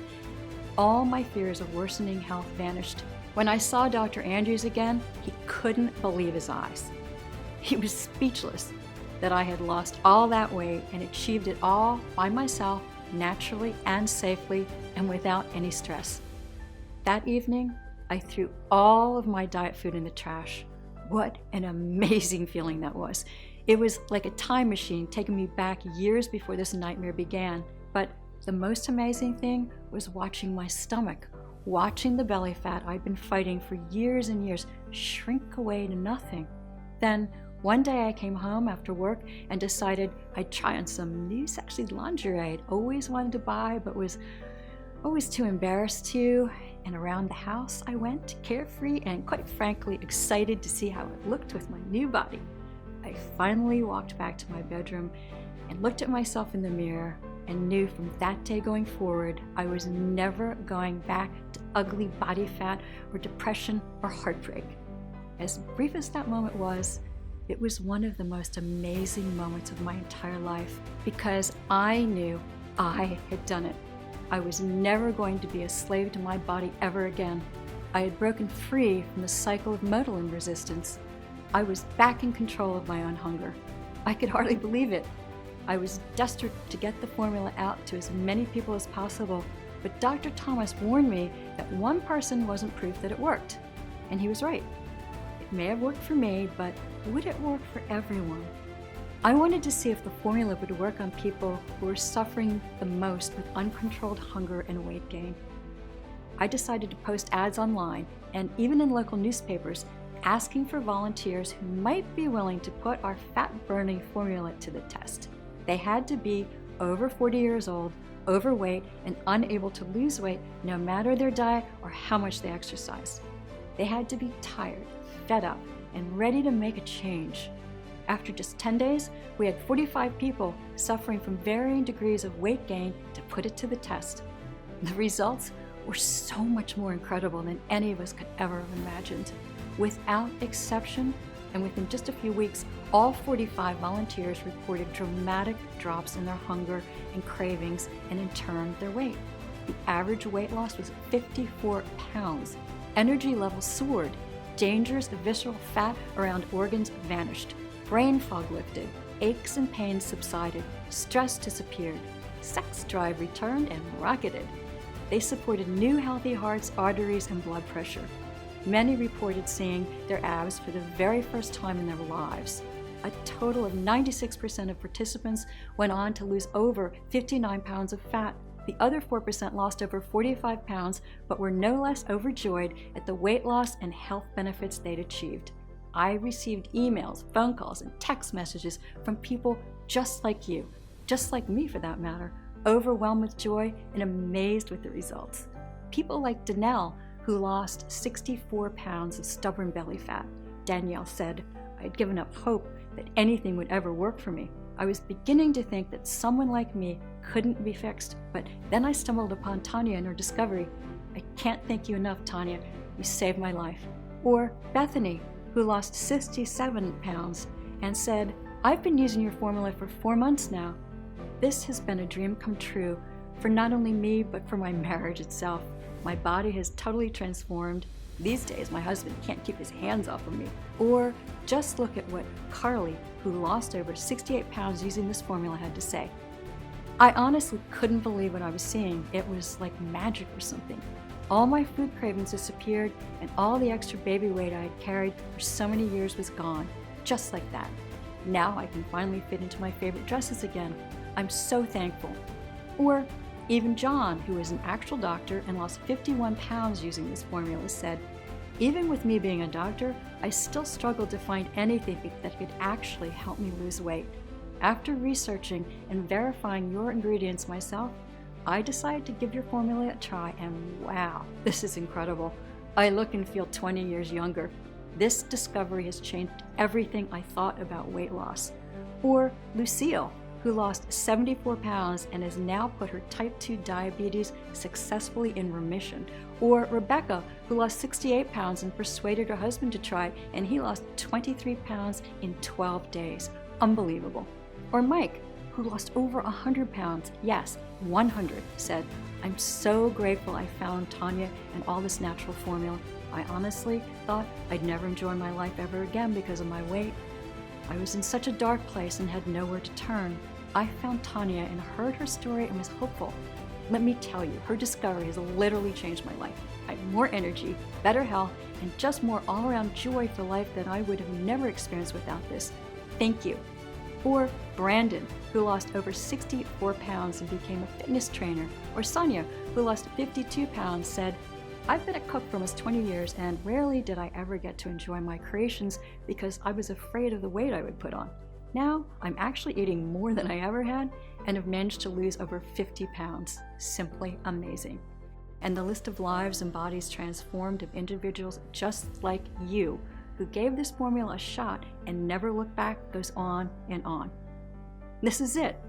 All my fears of worsening health vanished. When I saw Dr. Andrews again, he couldn't believe his eyes. He was speechless that I had lost all that weight and achieved it all by myself, naturally and safely, and without any stress. That evening, I threw all of my diet food in the trash. What an amazing feeling that was. It was like a time machine taking me back years before this nightmare began. But the most amazing thing was watching my stomach, watching the belly fat I'd been fighting for years and years shrink away to nothing. Then one day I came home after work and decided I'd try on some new sexy lingerie I'd always wanted to buy but was always too embarrassed to. And around the house I went, carefree and quite frankly excited to see how it looked with my new body. I finally walked back to my bedroom and looked at myself in the mirror and knew from that day going forward I was never going back to ugly body fat or depression or heartbreak. As brief as that moment was, it was one of the most amazing moments of my entire life because I knew I had done it. I was never going to be a slave to my body ever again. I had broken free from the cycle of modeling resistance. I was back in control of my own hunger. I could hardly believe it. I was desperate to get the formula out to as many people as possible, but Dr. Thomas warned me that one person wasn't proof that it worked. And he was right. It may have worked for me, but would it work for everyone? I wanted to see if the formula would work on people who were suffering the most with uncontrolled hunger and weight gain. I decided to post ads online and even in local newspapers asking for volunteers who might be willing to put our fat-burning formula to the test. They had to be over 40 years old, overweight, and unable to lose weight no matter their diet or how much they exercise. They had to be tired, fed up, and ready to make a change. After just 10 days, we had 45 people suffering from varying degrees of weight gain to put it to the test. The results were so much more incredible than any of us could ever have imagined. Without exception, and within just a few weeks, all 45 volunteers reported dramatic drops in their hunger and cravings, and in turn, their weight. The average weight loss was 54 pounds. Energy levels soared. Dangerous visceral fat around organs vanished. Brain fog lifted. Aches and pains subsided. Stress disappeared. sex drive returned and rocketed. They supported new healthy hearts, arteries, and blood pressure. Many reported seeing their abs for the very first time in their lives. A total of 96% of participants went on to lose over 59 pounds of fat. The other 4% lost over 45 pounds, but were no less overjoyed at the weight loss and health benefits they'd achieved. I received emails, phone calls, and text messages from people just like you, just like me for that matter, overwhelmed with joy and amazed with the results. People like Danelle, who lost 64 pounds of stubborn belly fat. Danielle said, "I'd given up hope that anything would ever work for me. I was beginning to think that someone like me couldn't be fixed, but then I stumbled upon Tanya and her discovery. I can't thank you enough, Tanya. You saved my life." Or Bethany, who lost 67 pounds and said, "I've been using your formula for 4 months now. This has been a dream come true for not only me, but for my marriage itself. My body has totally transformed. These days, my husband can't keep his hands off of me." Or just look at what Carly, who lost over 68 pounds using this formula, had to say. "I honestly couldn't believe what I was seeing. It was like magic or something. All my food cravings disappeared, and all the extra baby weight I had carried for so many years was gone, just like that. Now I can finally fit into my favorite dresses again. I'm so thankful." Or even John, who is an actual doctor and lost 51 pounds using this formula, said, "Even with me being a doctor, I still struggled to find anything that could actually help me lose weight. After researching and verifying your ingredients myself, I decided to give your formula a try, and wow, this is incredible. I look and feel 20 years younger. This discovery has changed everything I thought about weight loss." Or Lucille, who lost 74 pounds and has now put her type 2 diabetes successfully in remission. Or Rebecca, who lost 68 pounds and persuaded her husband to try, and he lost 23 pounds in 12 days. Unbelievable. Or Mike, who lost over 100 pounds, yes, 100, said, "I'm so grateful I found Tanya and all this natural formula. I honestly thought I'd never enjoy my life ever again because of my weight. I was in such a dark place and had nowhere to turn. I found Tanya and heard her story and was hopeful. Let me tell you, her discovery has literally changed my life. I have more energy, better health, and just more all-around joy for life that I would have never experienced without this. Thank you." Or Brandon, who lost over 64 pounds and became a fitness trainer. Or Sonia, who lost 52 pounds, said, "I've been a cook for almost 20 years and rarely did I ever get to enjoy my creations because I was afraid of the weight I would put on. Now I'm actually eating more than I ever had and have managed to lose over 50 pounds. Simply amazing." And the list of lives and bodies transformed of individuals just like you who gave this formula a shot and never looked back goes on and on. This is it.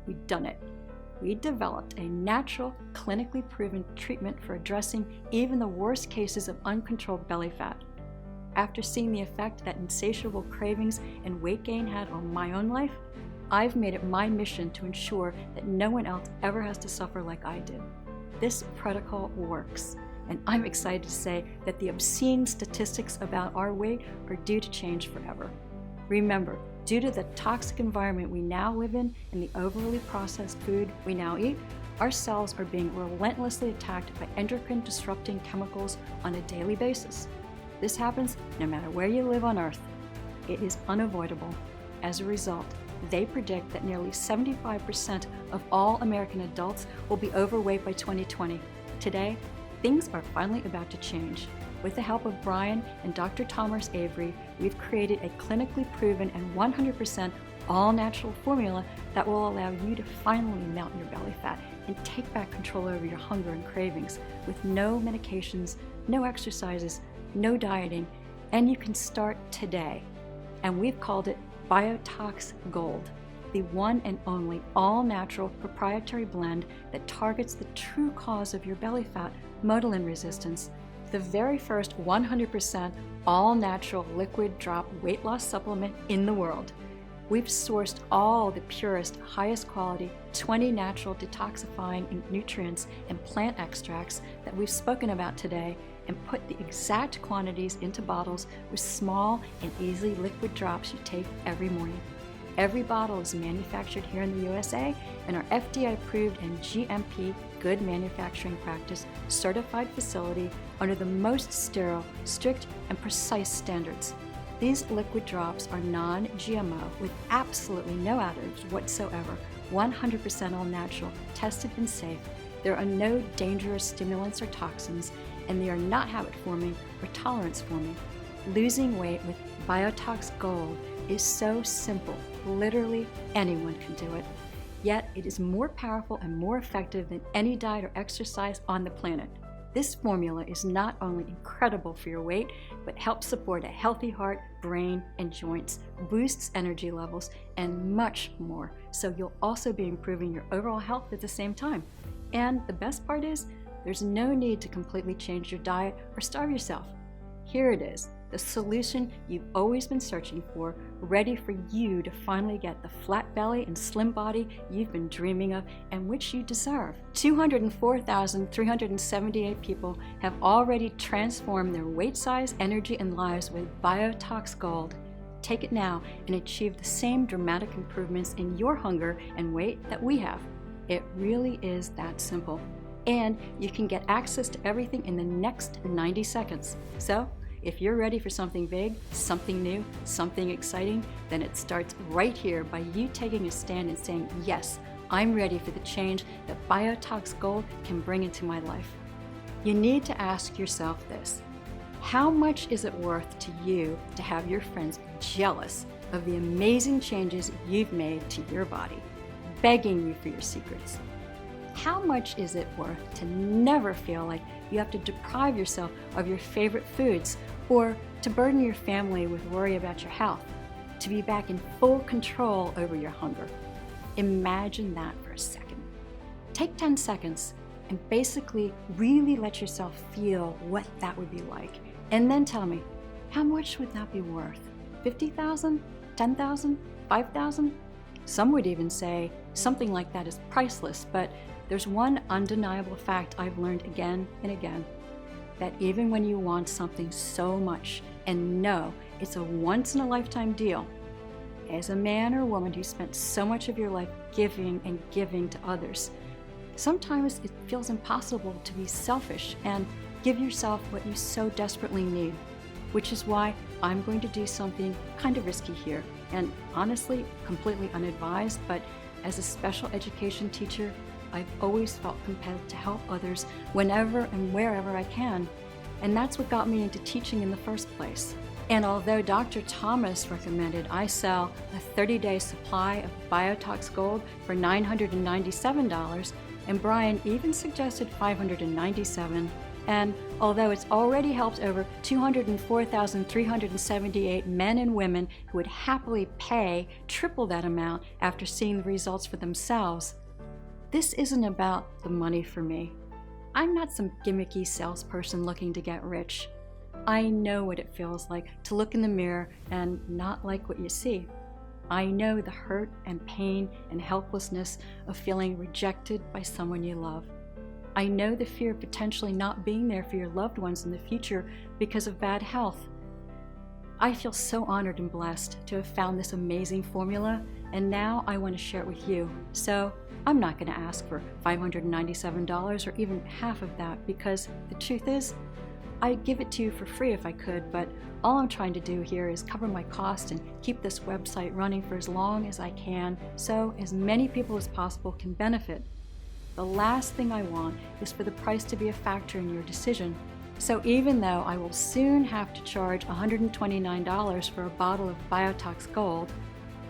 We've done it. We developed a natural, clinically proven treatment for addressing even the worst cases of uncontrolled belly fat. After seeing the effect that insatiable cravings and weight gain had on my own life, I've made it my mission to ensure that no one else ever has to suffer like I did. This protocol works, and I'm excited to say that the obscene statistics about our weight are due to change forever. Remember, due to the toxic environment we now live in and the overly processed food we now eat, our cells are being relentlessly attacked by endocrine-disrupting chemicals on a daily basis. This happens no matter where you live on Earth. It is unavoidable. As a result, they predict that nearly 75% of all American adults will be overweight by 2020. Today, things are finally about to change. With the help of Brian and Dr. Thomas Avery, we've created a clinically proven and 100% all-natural formula that will allow you to finally melt your belly fat and take back control over your hunger and cravings with no medications, no exercises, no dieting, and you can start today. And we've called it Biotox Gold, the one and only all-natural proprietary blend that targets the true cause of your belly fat, motilin resistance, the very first 100% all-natural liquid drop weight loss supplement in the world. We've sourced all the purest, highest quality, 20 natural detoxifying nutrients and plant extracts that we've spoken about today and put the exact quantities into bottles with small and easy liquid drops you take every morning. Every bottle is manufactured here in the USA in our FDA-approved and GMP Good Manufacturing Practice certified facility under the most sterile, strict, and precise standards. These liquid drops are non-GMO with absolutely no additives whatsoever, 100% all natural, tested and safe. There are no dangerous stimulants or toxins, and they are not habit-forming or tolerance-forming. Losing weight with Biotox Gold is so simple. Literally anyone can do it. Yet it is more powerful and more effective than any diet or exercise on the planet. This formula is not only incredible for your weight, but helps support a healthy heart, brain, and joints, boosts energy levels, and much more. So you'll also be improving your overall health at the same time. And the best part is, there's no need to completely change your diet or starve yourself. Here it is, the solution you've always been searching for, ready for you to finally get the flat belly and slim body you've been dreaming of and which you deserve. 204,378 people have already transformed their weight size, energy, and lives with Biotox Gold. Take it now and achieve the same dramatic improvements in your hunger and weight that we have. It really is that simple. And you can get access to everything in the next 90 seconds. So, if you're ready for something big, something new, something exciting, then it starts right here by you taking a stand and saying, yes, I'm ready for the change that Biotox Gold can bring into my life. You need to ask yourself this: how much is it worth to you to have your friends jealous of the amazing changes you've made to your body, begging you for your secrets? How much is it worth to never feel like you have to deprive yourself of your favorite foods or to burden your family with worry about your health, to be back in full control over your hunger? Imagine that for a second. Take 10 seconds and basically really let yourself feel what that would be like. And then tell me, how much would that be worth? 50,000? 10,000? 5,000? Some would even say something like that is priceless, but there's one undeniable fact I've learned again and again, that even when you want something so much and know it's a once-in-a-lifetime deal, as a man or woman who spent so much of your life giving and giving to others, sometimes it feels impossible to be selfish and give yourself what you so desperately need, which is why I'm going to do something kind of risky here, and honestly, completely unadvised, but as a special education teacher, I've always felt compelled to help others whenever and wherever I can. And that's what got me into teaching in the first place. And although Dr. Thomas recommended I sell a 30-day supply of Biotox Gold for $997, and Brian even suggested $597, and although it's already helped over 204,378 men and women who would happily pay triple that amount after seeing the results for themselves, this isn't about the money for me. I'm not some gimmicky salesperson looking to get rich. I know what it feels like to look in the mirror and not like what you see. I know the hurt and pain and helplessness of feeling rejected by someone you love. I know the fear of potentially not being there for your loved ones in the future because of bad health. I feel so honored and blessed to have found this amazing formula, and now I want to share it with you. So I'm not going to ask for $597 or even half of that, because the truth is, I'd give it to you for free if I could, but all I'm trying to do here is cover my cost and keep this website running for as long as I can, so as many people as possible can benefit. The last thing I want is for the price to be a factor in your decision. So even though I will soon have to charge $129 for a bottle of Biotox Gold,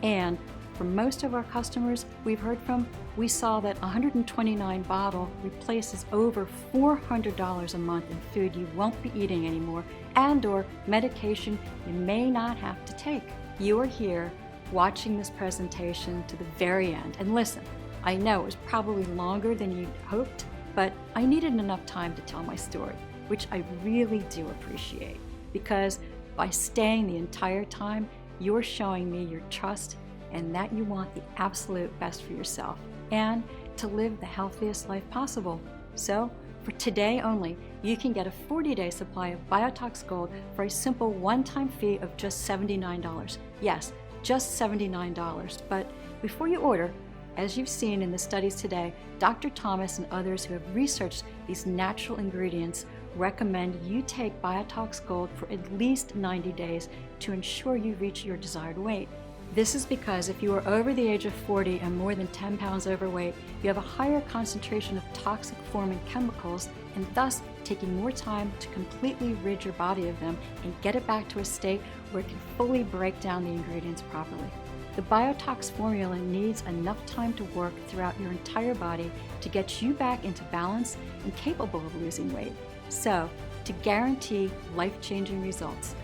and for most of our customers we've heard from, we saw that $129 bottle replaces over $400 a month in food you won't be eating anymore, and or medication you may not have to take. You are here watching this presentation to the very end, and listen, I know it was probably longer than you'd hoped, but I needed enough time to tell my story, which I really do appreciate, because by staying the entire time, you're showing me your trust and that you want the absolute best for yourself and to live the healthiest life possible. So, for today only, you can get a 40-day supply of Biotox Gold for a simple one-time fee of just $79. Yes, just $79. But before you order, as you've seen in the studies today, Dr. Thomas and others who have researched these natural ingredients recommend you take Biotox Gold for at least 90 days to ensure you reach your desired weight. This is because if you are over the age of 40 and more than 10 pounds overweight, you have a higher concentration of toxic forming chemicals and thus taking more time to completely rid your body of them and get it back to a state where it can fully break down the ingredients properly. The Biotox formula needs enough time to work throughout your entire body to get you back into balance and capable of losing weight. So, to guarantee life-changing results,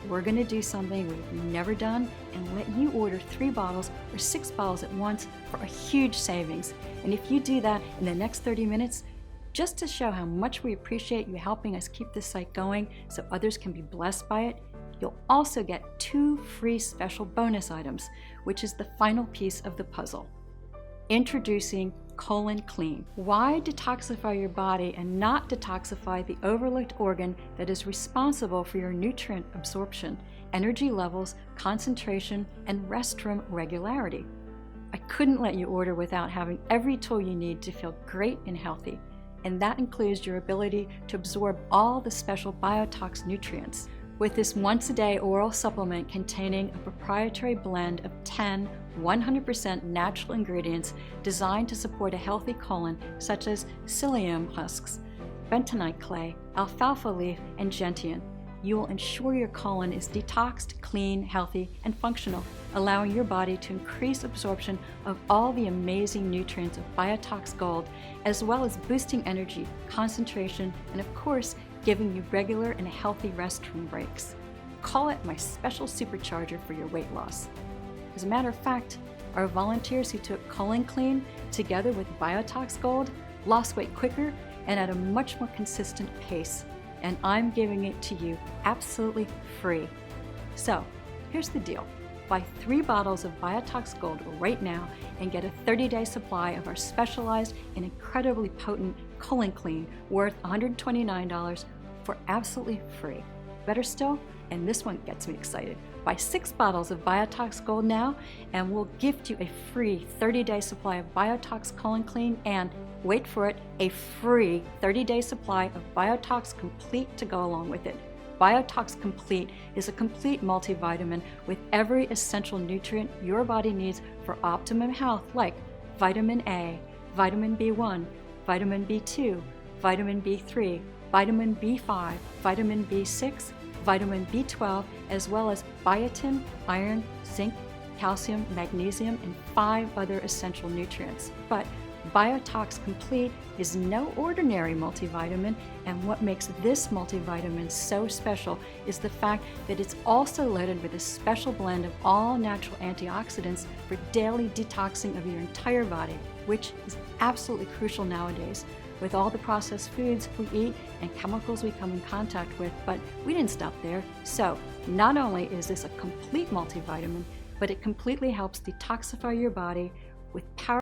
we're going to do something we've never done and let you order 3 bottles or 6 bottles at once for a huge savings. And if you do that in the next 30 minutes, just to show how much we appreciate you helping us keep this site going so others can be blessed by it, you'll also get 2 free special bonus items, which is the final piece of the puzzle. Introducing Colon Clean. Why detoxify your body and not detoxify the overlooked organ that is responsible for your nutrient absorption, energy levels, concentration, and restroom regularity? I couldn't let you order without having every tool you need to feel great and healthy, and that includes your ability to absorb all the special Biotox nutrients. With this once-a-day oral supplement containing a proprietary blend of 10 100% natural ingredients designed to support a healthy colon, such as psyllium husks, bentonite clay, alfalfa leaf, and gentian, you will ensure your colon is detoxed, clean, healthy, and functional, allowing your body to increase absorption of all the amazing nutrients of Biotox Gold, as well as boosting energy, concentration, and of course, giving you regular and healthy restroom breaks. Call it my special supercharger for your weight loss. As a matter of fact, our volunteers who took Colon Clean together with Biotox Gold lost weight quicker and at a much more consistent pace. And I'm giving it to you absolutely free. So here's the deal. Buy 3 bottles of Biotox Gold right now and get a 30-day supply of our specialized and incredibly potent Colon Clean worth $129 for absolutely free. Better still, and this one gets me excited, buy 6 bottles of Biotox Gold now and we'll gift you a free 30-day supply of Biotox Colon Clean and, wait for it, a free 30-day supply of Biotox Complete to go along with it. Biotox Complete is a complete multivitamin with every essential nutrient your body needs for optimum health, like vitamin A, vitamin B1, vitamin B2, vitamin B3, vitamin B5, vitamin B6, vitamin B12, as well as biotin, iron, zinc, calcium, magnesium, and 5 other essential nutrients. But Biotox Complete is no ordinary multivitamin, and what makes this multivitamin so special is the fact that it's also loaded with a special blend of all natural antioxidants for daily detoxing of your entire body, which is absolutely crucial nowadays with all the processed foods we eat and chemicals we come in contact with. But we didn't stop there. So not only is this a complete multivitamin, but it completely helps detoxify your body with power